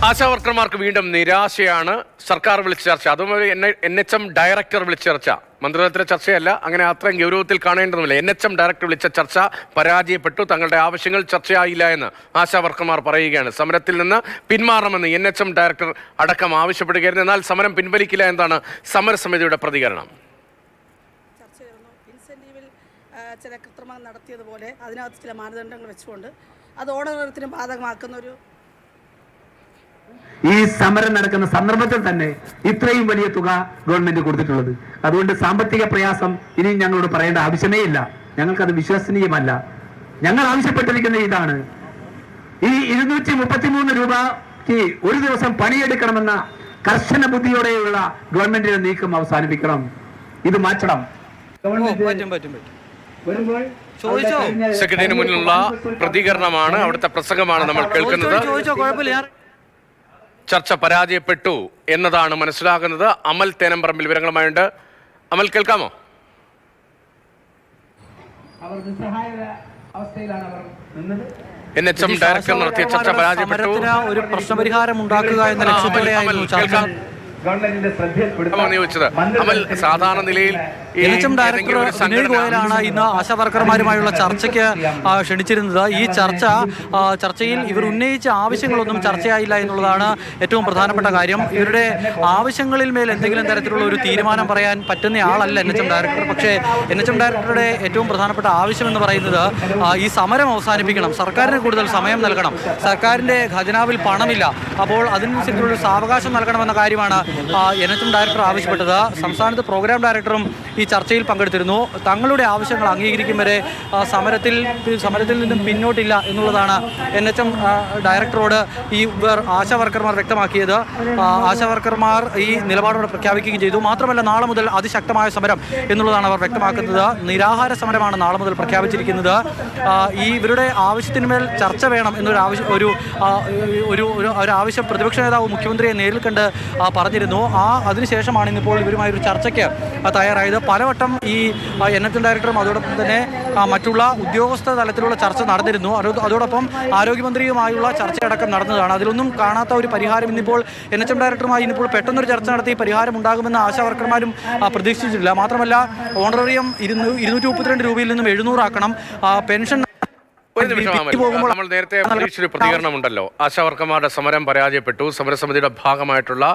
ആശാവർക്കർമാർക്ക് വീണ്ടും നിരാശയാണ്. സർക്കാർ വിളിച്ച ചർച്ച, അതുപോലെ NHM ഡയറക്ടർ വിളിച്ച ചർച്ച, മന്ത്രിതലത്തിലെ ചർച്ചയല്ല, അങ്ങനെ അത്രയും ഗൗരവത്തിൽ കാണേണ്ടതുമില്ല. NHM ഡയറക്ടർ വിളിച്ച ചർച്ച പരാജയപ്പെട്ടു. തങ്ങളുടെ ആവശ്യങ്ങൾ ചർച്ചയായില്ല എന്ന് ആശാവർക്കർമാർ പറയുകയാണ്. സമരത്തിൽ നിന്ന് പിന്മാറണമെന്ന് NHM ഡയറക്ടർ അടക്കം ആവശ്യപ്പെടുകയായിരുന്നു. എന്നാൽ സമരം പിൻവലിക്കില്ല എന്നാണ് സമരസമിതിയുടെ പ്രതികരണം. ഇൻസെന്റീവിൽ ചില കൃത്രിമം നടത്തിയതുപോലെ അതിനകത്ത് ചില മാനദണ്ഡങ്ങൾ വെച്ചുകൊണ്ട് അത് ഓണറേറിയത്തിന് ബാധകമാക്കുന്ന ഒരു ഈ സമരം നടക്കുന്ന സന്ദർഭത്തിൽ തന്നെ ഇത്രയും വലിയ തുക ഗവൺമെന്റ് കൊടുത്തിട്ടുള്ളത്. അതുകൊണ്ട് സാമ്പത്തിക പ്രയാസം ഇനി ഞങ്ങളോട് പറയേണ്ട ആവശ്യമേ ഇല്ല. ഞങ്ങൾക്കത് വിശ്വസനീയമല്ല. ഞങ്ങൾ ആവശ്യപ്പെട്ടിരിക്കുന്ന ഇതാണ്: ഈ 233 രൂപയ്ക്ക് ഒരു ദിവസം പണിയെടുക്കണമെന്ന കർശന ബുദ്ധിയോടെയുള്ള ഗവൺമെന്റിന്റെ നീക്കം അവസാനിപ്പിക്കണം. ഇത് മാറ്റണം. സെക്രട്ടറിന് മുന്നിലുള്ള പ്രതികരണമാണ്, അവിടുത്തെ പ്രസംഗമാണ് നമ്മൾ കേൾക്കുന്നത്. ചർച്ച പരാജയപ്പെട്ടു എന്നതാണ് മനസ്സിലാകുന്നത്. അമൽ തേനമ്പറമ്പിൽ വിവരങ്ങളുമായുണ്ട്. അമൽ, കേൾക്കാമോ? NHM ഡയറക്ടർ നടത്തിയ ചർച്ച പരാജയപ്പെട്ടു. ഒരു പ്രശ്നപരിഹാരം ഉണ്ടാക്കുക എന്ന ലക്ഷ്യത്തോടെയായിരുന്നു ചർച്ച. അമൽ, സാധാരണ നിലയിൽ NHM ഡയറക്ടർ വിനയ് ഗോയലാണ് ഇന്ന് ആശാവർക്കർമാരുമായുള്ള ചർച്ചയ്ക്ക് ക്ഷണിച്ചിരുന്നത്. ഈ ചർച്ചയിൽ ഇവർ ഉന്നയിച്ച ആവശ്യങ്ങളൊന്നും ചർച്ചയായില്ല എന്നുള്ളതാണ് ഏറ്റവും പ്രധാനപ്പെട്ട കാര്യം. ഇവരുടെ ആവശ്യങ്ങളിൽ മേൽ എന്തെങ്കിലും തരത്തിലുള്ള ഒരു തീരുമാനം പറയാൻ പറ്റുന്ന ആളല്ല NHM ഡയറക്ടർ. പക്ഷേ NHM ഡയറക്ടറുടെ ഏറ്റവും പ്രധാനപ്പെട്ട ആവശ്യം എന്ന് പറയുന്നത് ഈ സമരം അവസാനിപ്പിക്കണം, സർക്കാരിന് കൂടുതൽ സമയം നൽകണം, സർക്കാരിൻ്റെ ഖജനാവിൽ പണമില്ല, അപ്പോൾ അതിനനുസരിച്ചുള്ള സാവകാശം നൽകണമെന്ന കാര്യമാണ് NHM ഡയറക്ടർ ആവശ്യപ്പെട്ടത്. സംസ്ഥാനത്ത് പ്രോഗ്രാം ഡയറക്ടറും ഈ ചർച്ചയിൽ പങ്കെടുത്തിരുന്നു. തങ്ങളുടെ ആവശ്യങ്ങൾ അംഗീകരിക്കും വരെ സമരത്തിൽ നിന്നും പിന്നോട്ടില്ല എന്നുള്ളതാണ് NHM ഡയറക്ടറോട് ഈ ആശാവർക്കർമാർ വ്യക്തമാക്കിയത്. ആശാവർക്കർമാർ ഈ നിലപാടോടെ പ്രഖ്യാപിക്കുകയും ചെയ്തു. മാത്രമല്ല, നാളെ മുതൽ അതിശക്തമായ സമരം എന്നുള്ളതാണ് അവർ വ്യക്തമാക്കുന്നത്. നിരാഹാര സമരമാണ് നാളെ മുതൽ പ്രഖ്യാപിച്ചിരിക്കുന്നത്. ഈ ഇവരുടെ ആവശ്യത്തിന്മേൽ ചർച്ച വേണം എന്നൊരു ആവശ്യം പ്രതിപക്ഷ നേതാവ് മുഖ്യമന്ത്രിയെ നേരിൽ കണ്ട് പറഞ്ഞിരുന്നു. അതിനുശേഷമാണ് ഇന്നിപ്പോൾ ഇവരുമായി ഒരു ചർച്ചയ്ക്ക് തയ്യാറായത്. പലവട്ടം ഈ NHM ഡയറക്ടറും അതോടൊപ്പം തന്നെ മറ്റുള്ള ഉദ്യോഗസ്ഥ തലത്തിലുള്ള ചർച്ച നടന്നിരുന്നു. അതോടൊപ്പം ആരോഗ്യമന്ത്രിയുമായുള്ള ചർച്ചയടക്കം നടന്നതാണ്. അതിലൊന്നും കാണാത്ത ഒരു പരിഹാരം ഇന്നിപ്പോൾ NHM ഡയറക്ടറുമായി ഇന്നിപ്പോൾ പെട്ടെന്നൊരു ചർച്ച നടത്തി പരിഹാരം ഉണ്ടാകുമെന്ന് ആശാവർക്കർമാരും പ്രതീക്ഷിച്ചിട്ടില്ല. മാത്രമല്ല, ഓണറേറിയം 232 രൂപയിൽ നിന്നും 700 ആക്കണം. പെൻഷൻ നമ്മൾ നേരത്തെ പ്രതീക്ഷിച്ചൊരു പ്രതികരണമുണ്ടല്ലോ. ആശാവർക്കർമാരുടെ സമരം പരാജയപ്പെട്ടു. സമരസമിതിയുടെ ഭാഗമായിട്ടുള്ള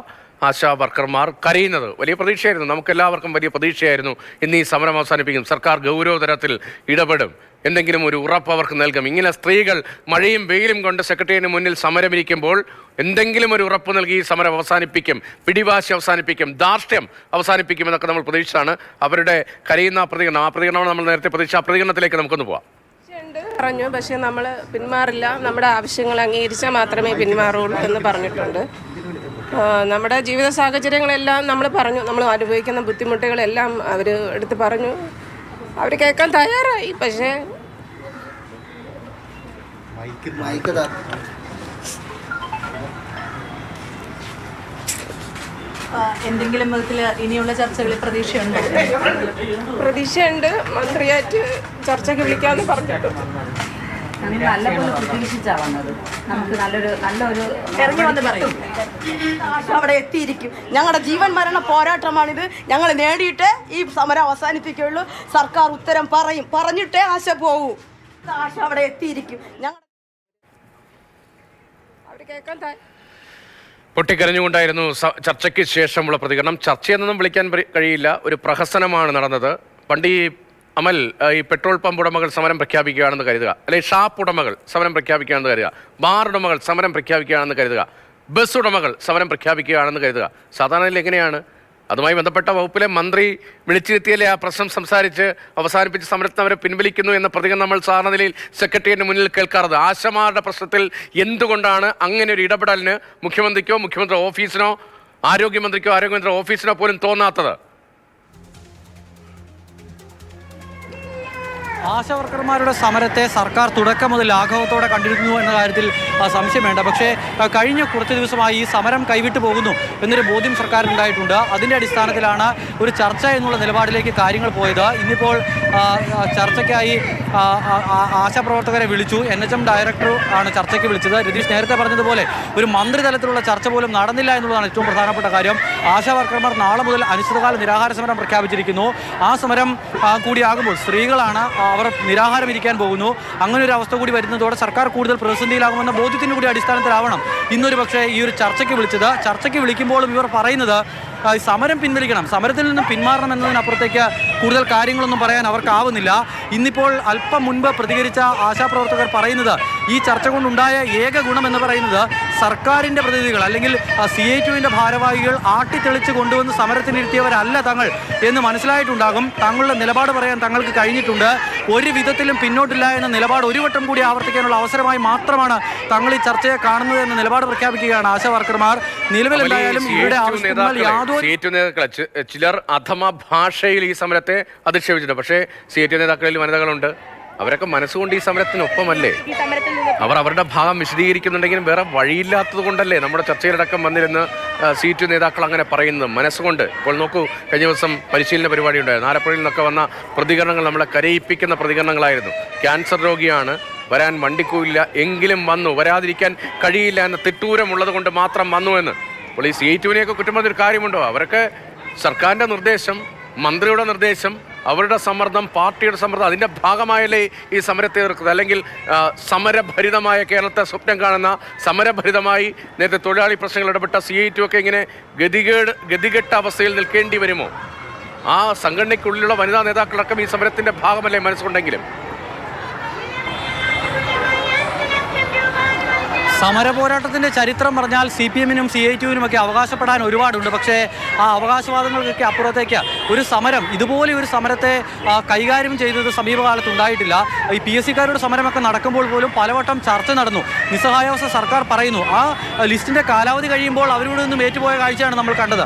ആശാവർക്കർമാർ കരയുന്നത് വലിയ പ്രതീക്ഷയായിരുന്നു. നമുക്കെല്ലാവർക്കും വലിയ പ്രതീക്ഷയായിരുന്നു. ഇന്ന് ഈ സമരം അവസാനിപ്പിക്കും, സർക്കാർ ഗൗരവതരത്തിൽ ഇടപെടും, എന്തെങ്കിലും ഒരു ഉറപ്പ് അവർക്ക് നൽകും. ഇങ്ങനെ സ്ത്രീകൾ മഴയും വെയിലും കൊണ്ട് സെക്രട്ടേറിയറ്റിന് മുന്നിൽ സമരമിരിക്കുമ്പോൾ എന്തെങ്കിലും ഒരു ഉറപ്പ് നൽകി ഈ സമരം അവസാനിപ്പിക്കും, പിടിവാശി അവസാനിപ്പിക്കും, ധാർഷ്ട്യം അവസാനിപ്പിക്കും എന്നൊക്കെ നമ്മൾ പ്രതീക്ഷിച്ചാണ് അവരുടെ കരയുന്ന പ്രതികരണം. ആ പ്രതികരണമാണ് നമ്മൾ നേരത്തെ പ്രതീക്ഷിച്ച. ആ പ്രതികരണത്തിലേക്ക് നമുക്കൊന്ന് പോവാം. പറഞ്ഞു, പക്ഷേ നമ്മൾ പിന്മാറില്ല, നമ്മുടെ ആവശ്യങ്ങൾ അംഗീകരിച്ചാൽ മാത്രമേ പിന്മാറുള്ളൂ എന്ന് പറഞ്ഞിട്ടുണ്ട്. നമ്മുടെ ജീവിത സാഹചര്യങ്ങളെല്ലാം നമ്മൾ പറഞ്ഞു, നമ്മൾ അനുഭവിക്കുന്ന ബുദ്ധിമുട്ടുകളെല്ലാം അവർ എടുത്ത് പറഞ്ഞു. അവർ കേൾക്കാൻ തയ്യാറായി. പക്ഷേ എന്തെങ്കിലും വിധത്തിൽ ഇനിയുള്ള ചർച്ചകളിൽ പ്രതീക്ഷയുണ്ട്. മന്ത്രിയായിട്ട് ചർച്ചയ്ക്ക് വിളിക്കാമെന്ന് പറഞ്ഞിട്ടുണ്ട്. നല്ലപോലെ പ്രതീക്ഷിച്ചാ വന്നത്. നമുക്ക് നല്ലൊരു ഇറങ്ങി വന്ന് പറയും. അവിടെ എത്തിയിരിക്കും. ഞങ്ങളുടെ ജീവൻ മരണ പോരാട്ടമാണിത്. ഞങ്ങൾ നേടിയിട്ടേ ഈ സമരം അവസാനിപ്പിക്കുകയുള്ളൂ. സർക്കാർ ഉത്തരം പറഞ്ഞിട്ടേ ആശ പോകൂ. ആശ അവിടെ എത്തിയിരിക്കും. ഞങ്ങൾ അവർ കേൾക്കാൻ പൊട്ടിക്കരഞ്ഞുകൊണ്ടായിരുന്നു ചർച്ചയ്ക്ക് ശേഷമുള്ള പ്രതികരണം. ചർച്ചയെന്നൊന്നും വിളിക്കാൻ കഴിയില്ല, ഒരു പ്രഹസനമാണ് നടന്നത്. പണ്ട് ഈ അമൽ, ഈ പെട്രോൾ പമ്പ് ഉടമകൾ സമരം പ്രഖ്യാപിക്കുകയാണെന്ന് കരുതുക, അല്ലെങ്കിൽ ഷാപ്പ് ഉടമകൾ സമരം പ്രഖ്യാപിക്കുകയാണെന്ന് കരുതുക, ബാർ ഉടമകൾ സമരം പ്രഖ്യാപിക്കുകയാണെന്ന് കരുതുക, ബസ് ഉടമകൾ സമരം പ്രഖ്യാപിക്കുകയാണെന്ന് കരുതുക. സാധാരണയിൽ എങ്ങനെയാണ്? അതുമായി ബന്ധപ്പെട്ട വകുപ്പിലെ മന്ത്രി വിളിച്ചിരുത്തിയല്ലേ ആ പ്രശ്നം സംസാരിച്ച് അവസാനിപ്പിച്ച് സമരത്തിന് അവരെ പിൻവലിക്കുന്നു എന്ന പ്രതികരണം നമ്മൾ സാധാരണ നിലയിൽ സെക്രട്ടേറിയറ്റിന് മുന്നിൽ കേൾക്കാറത്. ആശമാരുടെ പ്രശ്നത്തിൽ എന്തുകൊണ്ടാണ് അങ്ങനെ ഒരു ഇടപെടലിന് മുഖ്യമന്ത്രിക്കോ മുഖ്യമന്ത്രി ഓഫീസിനോ ആരോഗ്യമന്ത്രിക്കോ ആരോഗ്യമന്ത്രി ഓഫീസിനോ പോലും തോന്നാത്തത്? ആശാവർക്കർമാരുടെ സമരത്തെ സർക്കാർ തുടക്കം മുതൽ ലാഘവത്തോടെ കണ്ടിരുന്നു എന്ന കാര്യത്തിൽ സംശയം വേണ്ട. പക്ഷേ കഴിഞ്ഞ കുറച്ച് ദിവസമായി ഈ സമരം കൈവിട്ടു പോകുന്നു എന്നൊരു ബോധ്യം സർക്കാരിനുണ്ടായിട്ടുണ്ട്. അതിൻ്റെ അടിസ്ഥാനത്തിലാണ് ഒരു ചർച്ച എന്നുള്ള നിലപാടിലേക്ക് കാര്യങ്ങൾ പോയത്. ഇന്നിപ്പോൾ ചർച്ചയ്ക്കായി ആശാപ്രവർത്തകരെ വിളിച്ചു. NHM ഡയറക്ടർ ആണ് ചർച്ചയ്ക്ക് വിളിച്ചത്. രതീഷ് നേരത്തെ പറഞ്ഞതുപോലെ ഒരു മന്ത്രിതലത്തിലുള്ള ചർച്ച പോലും നടന്നില്ല എന്നുള്ളതാണ് ഏറ്റവും പ്രധാനപ്പെട്ട കാര്യം. ആശാ വർക്കർമാർ നാളെ മുതൽ അനിശ്ചിതകാല നിരാഹാര സമരം പ്രഖ്യാപിച്ചിരിക്കുന്നു. ആ സമരം കൂടിയാകുമ്പോൾ സ്ത്രീകളാണ്, അവർ നിരാഹാരം ഇരിക്കാൻ പോകുന്നു. അങ്ങനെ ഒരു അവസ്ഥ കൂടി വരുന്നതോടെ സർക്കാർ കൂടുതൽ പ്രതിസന്ധിയിലാകുമെന്ന ബോധ്യത്തിൻ്റെ കൂടി അടിസ്ഥാനത്തിലാവണം ഇന്നൊരു പക്ഷേ ഈ ഒരു ചർച്ചയ്ക്ക് വിളിച്ചത്. ചർച്ചയ്ക്ക് വിളിക്കുമ്പോഴും ഇവർ പറയുന്നത് സമരം പിൻവലിക്കണം, സമരത്തിൽ നിന്നും പിന്മാറണം എന്നതിനപ്പുറത്തേക്ക് കൂടുതൽ കാര്യങ്ങളൊന്നും പറയാൻ അവർക്കാവുന്നില്ല. ഇന്നിപ്പോൾ അല്പം മുൻപ് പ്രതികരിച്ച ആശാപ്രവർത്തകർ പറയുന്നത് ഈ ചർച്ച കൊണ്ടുണ്ടായ ഏക ഗുണം എന്ന് പറയുന്നത് സർക്കാരിൻ്റെ പ്രതിനിധികൾ അല്ലെങ്കിൽ CITUവിൻ്റെ ഭാരവാഹികൾ ആട്ടിത്തെളിച്ച് കൊണ്ടുവന്ന് സമരത്തിനിരുത്തിയവരല്ല തങ്ങൾ എന്ന് മനസ്സിലായിട്ടുണ്ടാകും. തങ്ങളുടെ നിലപാട് പറയാൻ തങ്ങൾക്ക് കഴിഞ്ഞിട്ടുണ്ട്. ഒരു വിധത്തിലും പിന്നോട്ടില്ല എന്ന നിലപാട് ഒരു വട്ടം കൂടി ആവർത്തിക്കാനുള്ള അവസരമായി മാത്രമാണ് തങ്ങൾ ഈ ചർച്ചയെ കാണുന്നത് എന്ന നിലപാട് പ്രഖ്യാപിക്കുകയാണ് ആശാ വർക്കർമാർ. നിലവിൽ എന്തായാലും ഇവരുടെ ആവശ്യങ്ങൾ CITU നേതാക്കളെ ചിലർ അധമ ഭാഷയിൽ ഈ സമരത്തെ അധിക്ഷേപിച്ചിട്ടുണ്ട്. പക്ഷേ CITU നേതാക്കളിൽ വനിതകളുണ്ട്. അവരൊക്കെ മനസ്സുകൊണ്ട് ഈ സമരത്തിനൊപ്പമല്ലേ? അവർ അവരുടെ ഭാഗം വിശദീകരിക്കുന്നുണ്ടെങ്കിലും വേറെ വഴിയില്ലാത്തത് കൊണ്ടല്ലേ നമ്മുടെ ചർച്ചയിലടക്കം വന്നിരുന്ന് CITU നേതാക്കൾ അങ്ങനെ പറയുന്നത് മനസ്സുകൊണ്ട്. ഇപ്പോൾ നോക്കൂ, കഴിഞ്ഞ ദിവസം പരിശീലന പരിപാടി ഉണ്ടായിരുന്നു. ആലപ്പുഴയിൽ നിന്നൊക്കെ വന്ന പ്രതികരണങ്ങൾ നമ്മളെ കരയിപ്പിക്കുന്ന പ്രതികരണങ്ങളായിരുന്നു. ക്യാൻസർ രോഗിയാണ്, വരാൻ വണ്ടിക്കൂല്ല, എങ്കിലും വന്നു, വരാതിരിക്കാൻ കഴിയില്ല എന്ന തിട്ടൂരമുള്ളത് കൊണ്ട് മാത്രം വന്നു എന്ന്. അപ്പോൾ ഈ CITUവിനെയൊക്കെ കുറ്റം പറഞ്ഞൊരു കാര്യമുണ്ടോ? അവരൊക്കെ സർക്കാരിൻ്റെ നിർദ്ദേശം, മന്ത്രിയുടെ നിർദ്ദേശം, അവരുടെ സമ്മർദ്ദം, പാർട്ടിയുടെ സമ്മർദ്ദം, അതിൻ്റെ ഭാഗമായല്ലേ ഈ സമരത്തെ എതിർക്കുന്നത്. അല്ലെങ്കിൽ സമരഭരിതമായ കേരളത്തെ സ്വപ്നം കാണുന്ന, സമരഭരിതമായി നേരത്തെ തൊഴിലാളി പ്രശ്നങ്ങൾ ഇടപെട്ട CITU ഒക്കെ ഇങ്ങനെ ഗതികെട്ട അവസ്ഥയിൽ നിൽക്കേണ്ടി വരുമോ? ആ സംഘടനയ്ക്കുള്ളിലുള്ള വനിതാ നേതാക്കളടക്കം ഈ സമരത്തിൻ്റെ ഭാഗമല്ലേ മനസ്സുകൊണ്ടെങ്കിലും? സമരപോരാട്ടത്തിൻ്റെ ചരിത്രം പറഞ്ഞാൽ CPM-നും CITU-വിനും ഒക്കെ അവകാശപ്പെടാൻ ഒരുപാടുണ്ട്. പക്ഷേ ആ അവകാശവാദങ്ങൾക്കൊക്കെ അപ്പുറത്തേക്ക് ഒരു സമരം, ഇതുപോലെ ഒരു സമരത്തെ കൈകാര്യം ചെയ്തത് സമീപകാലത്ത് ഉണ്ടായിട്ടില്ല. ഈ PSC-കാരുടെ സമരമൊക്കെ നടക്കുമ്പോൾ പോലും പലവട്ടം ചർച്ച നടന്നു. നിസ്സഹായാവസ്ഥ സർക്കാർ പറയുന്നു. ആ ലിസ്റ്റിൻ്റെ കാലാവധി കഴിയുമ്പോൾ അവരോട് നിന്നും ഏറ്റുപോയ കാഴ്ചയാണ് നമ്മൾ കണ്ടത്.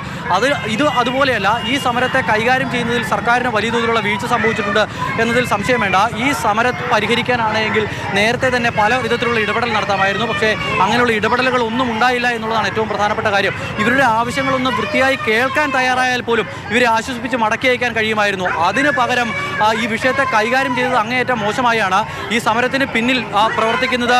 ഇത് അതുപോലെയല്ല. ഈ സമരത്തെ കൈകാര്യം ചെയ്യുന്നതിൽ സർക്കാരിന് വലിയ തോതിലുള്ള വീഴ്ച സംഭവിച്ചിട്ടുണ്ട് എന്നതിൽ സംശയം വേണ്ട. ഈ സമരം പരിഹരിക്കാനാണെങ്കിൽ നേരത്തെ തന്നെ പല വിധത്തിലുള്ള ഇടപെടൽ നടത്താമായിരുന്നു. പക്ഷേ അങ്ങനെയുള്ള ഇടപെടലുകൾ ഒന്നും ഉണ്ടായില്ല എന്നുള്ളതാണ് ഏറ്റവും പ്രധാനപ്പെട്ട കാര്യം. ഇവരുടെ ആവശ്യങ്ങളൊന്നും വൃത്തിയായി കേൾക്കാൻ തയ്യാറായാൽ പോലും ഇവരെ ആശ്വസിപ്പിച്ച് മടക്കി അയക്കാൻ കഴിയുമായിരുന്നു. അതിന് പകരം ഈ വിഷയത്തെ കൈകാര്യം ചെയ്തത് അങ്ങേയറ്റം മോശമായാണ്. ഈ സമരത്തിന് പിന്നിൽ പ്രവർത്തിക്കുന്നത്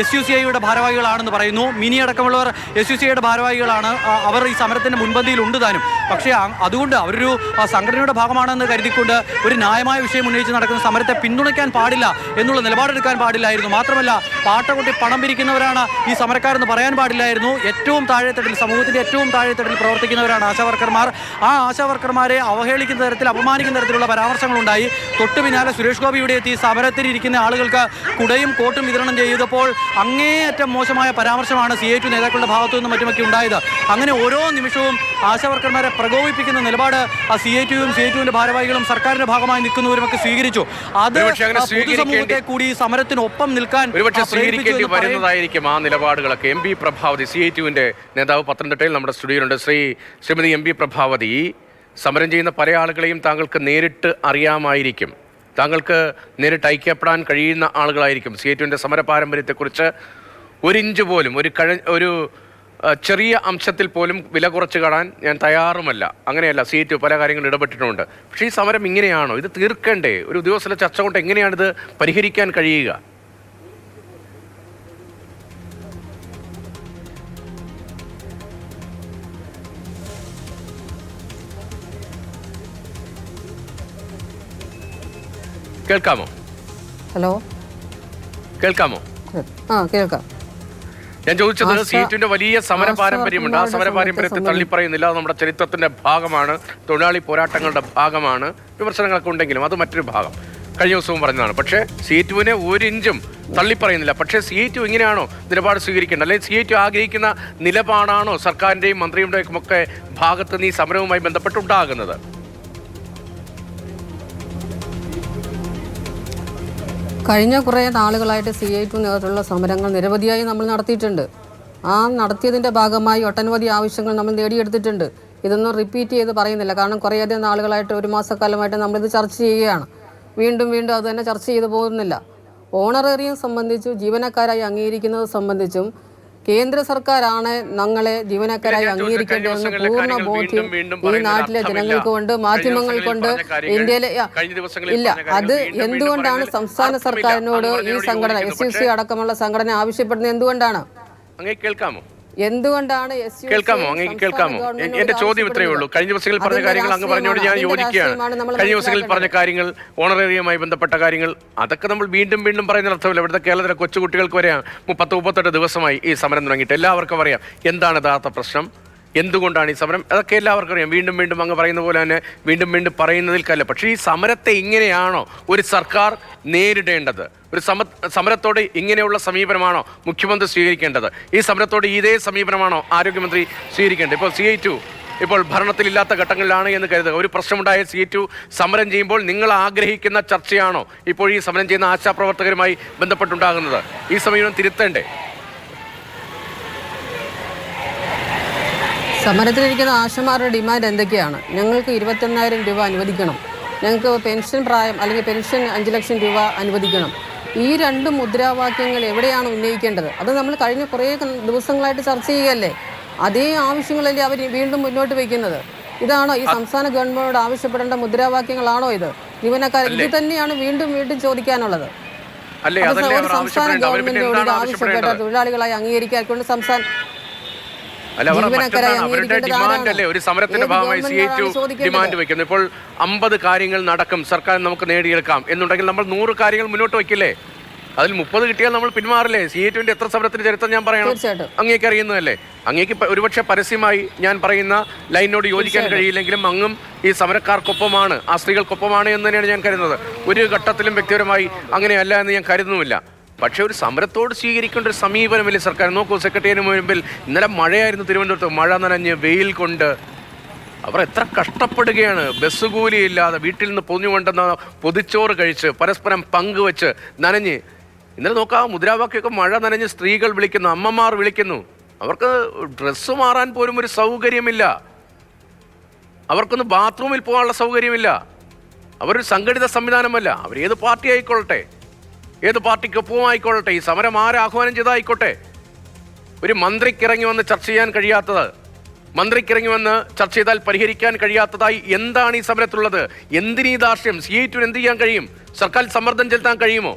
SUCI-യുടെ ഭാരവാഹികളാണെന്ന് പറയുന്നു. മിനി അടക്കമുള്ളവർ SUCI-യുടെ ഭാരവാഹികളാണ്. അവർ ഈ സമരത്തിൻ്റെ മുൻപന്തിയിൽ ഉണ്ട് താനും. പക്ഷേ അതുകൊണ്ട് അവരൊരു സംഘടനയുടെ ഭാഗമാണെന്ന് കരുതിക്കൊണ്ട് ഒരു ന്യായമായ വിഷയം ഉന്നയിച്ച് നടക്കുന്ന സമരത്തെ പിന്തുണയ്ക്കാൻ പാടില്ല എന്നുള്ള നിലപാടെടുക്കാൻ പാടില്ലായിരുന്നു. മാത്രമല്ല പാട്ടകൊട്ടി പണം പിരിക്കുന്നവരാണ് ഈ സമരക്കാരെന്ന് പറയാൻ പാടില്ലായിരുന്നു. ഏറ്റവും താഴെത്തട്ടിൽ, സമൂഹത്തിൻ്റെ ഏറ്റവും താഴെത്തട്ടിൽ പ്രവർത്തിക്കുന്നവരാണ് ആശാവർക്കർമാർ. ആ ആശാവർക്കർമാരെ അവഹേളിക്കുന്ന തരത്തിൽ, അപമാനിക്കുന്ന തരത്തിലുള്ള പരാമർശങ്ങളുണ്ടായി. തൊട്ടു പിന്നാലെ സുരേഷ് ഗോപി ഇവിടെ എത്തി സമരത്തിലിരിക്കുന്ന ആളുകൾക്ക് കുടയും കോട്ടും വിതരണം ചെയ്തപ്പോൾ അങ്ങേയറ്റം മോശമായ പരാമർശമാണ് CITU നേതാക്കളുടെ ഭാഗത്തു നിന്നും മറ്റുമൊക്കെ ഉണ്ടായത്. അങ്ങനെ ഓരോ നിമിഷവും ആശാവർക്കർമാരെ പ്രകോപിപ്പിക്കുന്ന നിലപാട് CITUവും CITUവിൻ്റെ ഭാരവാഹികളും സർക്കാരിൻ്റെ ഭാഗമായി നിൽക്കുന്നവരുമൊക്കെ സ്വീകരിച്ചു. അത് പൊതുസമൂഹത്തെ കൂടി സമരത്തിനൊപ്പം നിൽക്കാൻ വരുന്നതായിരിക്കും ആ നിലപാടുകളൊക്കെ. MB പ്രഭാവതി, CITUവിൻ്റെ നേതാവ്, പത്തനംതിട്ടയിൽ നമ്മുടെ സ്റ്റുഡിയോയിലുണ്ട്. ശ്രീമതി MB പ്രഭാവതി, സമരം ചെയ്യുന്ന പല ആളുകളെയും താങ്കൾക്ക് നേരിട്ട് അറിയാമായിരിക്കും. താങ്കൾക്ക് നേരിട്ട് ഐക്യപ്പെടാൻ കഴിയുന്ന ആളുകളായിരിക്കും. CITUവിൻ്റെ സമര പാരമ്പര്യത്തെക്കുറിച്ച് ഒരിഞ്ച് പോലും, ഒരു ചെറിയ അംശത്തിൽ പോലും വില കുറച്ച് കാണാൻ ഞാൻ തയ്യാറുമല്ല. അങ്ങനെയല്ല, CITU പല കാര്യങ്ങളും ഇടപെട്ടിട്ടുണ്ട്. പക്ഷേ ഈ സമരം ഇങ്ങനെയാണോ? ഇത് തീർക്കണ്ടേ? ഒരു ഉദ്യോഗസ്ഥരുടെ ചർച്ച കൊണ്ട് എങ്ങനെയാണിത് പരിഹരിക്കാൻ കഴിയുക? കേൾക്കാമോ? ഹലോ, കേൾക്കാമോ? കേൾക്കാം. ഞാൻ ചോദിച്ചത് CITUവിന്റെ വലിയ സമര പാരമ്പര്യമുണ്ട്. ആ സമര പാരമ്പര്യത്തെ തള്ളിപ്പറയുന്നില്ല. അത് നമ്മുടെ ചരിത്രത്തിന്റെ ഭാഗമാണ്, തൊഴിലാളി പോരാട്ടങ്ങളുടെ ഭാഗമാണ്. വിമർശനങ്ങളൊക്കെ ഉണ്ടെങ്കിലും അത് മറ്റൊരു ഭാഗം. കഴിഞ്ഞ ദിവസവും പറഞ്ഞതാണ്. പക്ഷേ CITUവിനെ ഒരിഞ്ചും തള്ളിപ്പറയുന്നില്ല. പക്ഷേ CITU ഇങ്ങനെയാണോ നിലപാട് സ്വീകരിക്കേണ്ടത്? അല്ലെങ്കിൽ CITU ആഗ്രഹിക്കുന്ന നിലപാടാണോ സർക്കാരിൻ്റെയും മന്ത്രിയുടെയും ഒക്കെ ഭാഗത്ത് നിന്ന് ഈ സമരവുമായി ബന്ധപ്പെട്ടുണ്ടാകുന്നത്? കഴിഞ്ഞ കുറേ നാളുകളായിട്ട് CITU നേതൃത്വത്തിലുള്ള സമരങ്ങൾ നിരവധിയായി നമ്മൾ നടത്തിയിട്ടുണ്ട്. ആ നടത്തിയതിൻ്റെ ഭാഗമായി ഒട്ടനവധി ആവശ്യങ്ങൾ നമ്മൾ നേടിയെടുത്തിട്ടുണ്ട്. ഇതൊന്നും റിപ്പീറ്റ് ചെയ്ത് പറയുന്നില്ല. കാരണം കുറേയധികം നാളുകളായിട്ട്, ഒരു മാസക്കാലമായിട്ട് നമ്മളിത് ചർച്ച ചെയ്യുകയാണ്. വീണ്ടും അത് തന്നെ ചർച്ച ചെയ്തു പോകുന്നില്ല. ഓണറേറിയം സംബന്ധിച്ചും ജീവനക്കാരായി അംഗീകരിക്കുന്നത് സംബന്ധിച്ചും കേന്ദ്ര സർക്കാരാണ് ഞങ്ങളെ ജീവനക്കാരായി ഞാൻ ചോദിച്ചത് അംഗീകരിക്കേണ്ടതെന്ന് കഴിഞ്ഞ പൂർണ്ണ ദിവസങ്ങളിലെ ബോധ്യം വീണ്ടും ഈ പറയുന്നതിൽ നാട്ടിലെ അർത്ഥമില്ല. ജനങ്ങൾക്ക് കൊണ്ട് മാധ്യമങ്ങൾ കൊണ്ട് ഇന്ത്യയിലെ ഇല്ല അത് എന്തുകൊണ്ടാണ് സംസ്ഥാന സർക്കാരിനോട് ഈ സംഘടന SUC അടക്കമുള്ള സംഘടന ആവശ്യപ്പെടുന്നത് എന്തുകൊണ്ടാണ് അങ്ങേ കേൾക്കാമോ എന്തുകൊണ്ടാണ് കേൾക്കാമോ അങ്ങേക്ക് കേൾക്കാമോ എന്റെ ചോദ്യം ഇത്രയേ ഉള്ളൂ. കഴിഞ്ഞ ദിവസങ്ങളിൽ പറഞ്ഞ കാര്യങ്ങൾ അങ്ങ് പറഞ്ഞോട് ഞാൻ യോജിക്കുകയാണ്. കഴിഞ്ഞ ദിവസങ്ങളിൽ പറഞ്ഞ കാര്യങ്ങൾ ഓണറേറിയമായി ബന്ധപ്പെട്ട കാര്യങ്ങൾ അതൊക്കെ നമ്മൾ വീണ്ടും വീണ്ടും പറയുന്ന അർത്ഥമില്ല. ഇവിടുത്തെ കേരളത്തിലെ കൊച്ചുകുട്ടികൾക്ക് വരെ 30-38 ദിവസമായി ഈ സമരം തുടങ്ങിയിട്ട് എല്ലാവർക്കും അറിയാം എന്താണ് യഥാർത്ഥ പ്രശ്നം, എന്തുകൊണ്ടാണ് ഈ സമരം, അതൊക്കെ എല്ലാവർക്കും അറിയാം. വീണ്ടും വീണ്ടും അങ്ങ് പറയുന്ന പോലെ തന്നെ വീണ്ടും വീണ്ടും പറയുന്നതിൽ കല്ല. പക്ഷേ ഈ സമരത്തെ ഇങ്ങനെയാണോ ഒരു സർക്കാർ നേരിടേണ്ടത്? ഒരു സമരത്തോട് ഇങ്ങനെയുള്ള സമീപനമാണോ മുഖ്യമന്ത്രി സ്വീകരിക്കേണ്ടത്? ഈ സമരത്തോട് ഇതേ സമീപനമാണോ ആരോഗ്യമന്ത്രി സ്വീകരിക്കേണ്ടത്? ഇപ്പോൾ CI2 ഇപ്പോൾ ഭരണത്തിലില്ലാത്ത ഘട്ടങ്ങളിലാണ് എന്ന് കരുതുക. ഒരു പ്രശ്നമുണ്ടായ CI2 സമരം ചെയ്യുമ്പോൾ നിങ്ങൾ ആഗ്രഹിക്കുന്ന ചർച്ചയാണോ ഇപ്പോൾ ഈ സമരം ചെയ്യുന്ന ആശാപ്രവർത്തകരുമായി ബന്ധപ്പെട്ടുണ്ടാകുന്നത്? ഈ സമീപനം തിരുത്തേണ്ടേ? സമരത്തിലിരിക്കുന്ന ആശമാരുടെ ഡിമാൻഡ് എന്തൊക്കെയാണ്? ഞങ്ങൾക്ക് 21,000 രൂപ അനുവദിക്കണം, ഞങ്ങൾക്ക് പെൻഷൻ പ്രായം അല്ലെങ്കിൽ പെൻഷൻ 5 ലക്ഷം രൂപ അനുവദിക്കണം. ഈ രണ്ട് മുദ്രാവാക്യങ്ങൾ എവിടെയാണ് ഉന്നയിക്കേണ്ടത്? അത് നമ്മൾ കഴിഞ്ഞ കുറേ ദിവസങ്ങളായിട്ട് ചർച്ച ചെയ്യുകയല്ലേ. അതേ ആവശ്യങ്ങളല്ലേ അവർ വീണ്ടും മുന്നോട്ട് വയ്ക്കുന്നത്? ഇതാണോ ഈ സംസ്ഥാന ഗവൺമെന്റിനോട് ആവശ്യപ്പെടേണ്ട മുദ്രാവാക്യങ്ങളാണോ ഇത്? ജീവനക്കാർ ഇത് തന്നെയാണ് വീണ്ടും വീണ്ടും ചോദിക്കാനുള്ളത്. ഒരു സംസ്ഥാന ഗവൺമെന്റിനോട് ഇത് ആവശ്യപ്പെട്ട തൊഴിലാളികളായി അംഗീകരിക്കാക്കൊണ്ട് സംസ്ഥാന അവരുടെ ഡിമാൻഡ് അല്ലേ ഒരു സമരത്തിന്റെ ഭാഗമായി CI2 ഡിമാൻഡ് വെക്കുന്നു. ഇപ്പോൾ 50 കാര്യങ്ങൾ നടക്കും, സർക്കാർ നമുക്ക് നേടിയെടുക്കാം എന്നുണ്ടെങ്കിൽ നമ്മൾ 100 കാര്യങ്ങൾ മുന്നോട്ട് വയ്ക്കില്ലേ? അതിൽ 30 കിട്ടിയാൽ നമ്മൾ പിന്മാറില്ലേ? CI2 എത്ര സമരത്തിന്റെ ചരിത്രം ഞാൻ പറയണം? അങ്ങേക്ക് അറിയുന്നതല്ലേ. അങ്ങേക്ക് ഒരുപക്ഷെ പരസ്യമായി ഞാൻ പറയുന്ന ലൈനോട് യോജിക്കാൻ കഴിയില്ലെങ്കിലും അങ്ങും ഈ സമരക്കാർക്കൊപ്പമാണ്, ആ സ്ത്രീകൾക്കൊപ്പമാണ് എന്ന് തന്നെയാണ് ഞാൻ കരുതുന്നത്. ഒരു ഘട്ടത്തിലും വ്യക്തിപരമായി അങ്ങനെയല്ല എന്ന് ഞാൻ കരുതുന്നുമില്ല. പക്ഷെ ഒരു സമരത്തോട് സ്വീകരിക്കേണ്ട ഒരു സമീപനമില്ലേ സർക്കാർ? നോക്കൂ, സെക്രട്ടേറിയറ്റിന് മുൻപിൽ ഇന്നലെ മഴയായിരുന്നു തിരുവനന്തപുരത്ത്. മഴ നനഞ്ഞ് വെയിൽ കൊണ്ട് അവർ എത്ര കഷ്ടപ്പെടുകയാണ്. ബസ് കൂലിയില്ലാതെ വീട്ടിൽ നിന്ന് പൊതിഞ്ഞുകൊണ്ടെന്ന പൊതിച്ചോറ് കഴിച്ച് പരസ്പരം പങ്കുവെച്ച് നനഞ്ഞ്. ഇന്നലെ നോക്കാം, മുദ്രാവാക്യമൊക്കെ മഴ നനഞ്ഞ് സ്ത്രീകൾ വിളിക്കുന്നു, അമ്മമാർ വിളിക്കുന്നു. അവർക്ക് ഡ്രസ്സ് മാറാൻ പോലും ഒരു സൗകര്യമില്ല, അവർക്കൊന്ന് ബാത്റൂമിൽ പോകാനുള്ള സൗകര്യമില്ല. അവരൊരു സംഘടിത സംവിധാനമല്ല. അവർ ഏത് പാർട്ടി ആയിക്കൊള്ളട്ടെ, ഏത് പാർട്ടിക്കൊപ്പവും ആയിക്കൊള്ളട്ടെ, ഈ സമരം ആരാഹ്വാനം ചെയ്തായിക്കോട്ടെ. ഒരു മന്ത്രിക്കിറങ്ങി വന്ന് ചർച്ച ചെയ്യാൻ കഴിയാത്തത്, മന്ത്രിക്കിറങ്ങി വന്ന് ചർച്ച ചെയ്താൽ പരിഹരിക്കാൻ കഴിയാത്തതായി എന്താണ് ഈ സമരത്തിലുള്ളത്? എന്തിനീ ദാർഷ്ട്യം? CI2 എന്ത് ചെയ്യാൻ കഴിയും? സർക്കാർ സമ്മർദ്ദം ചെലുത്താൻ കഴിയുമോ?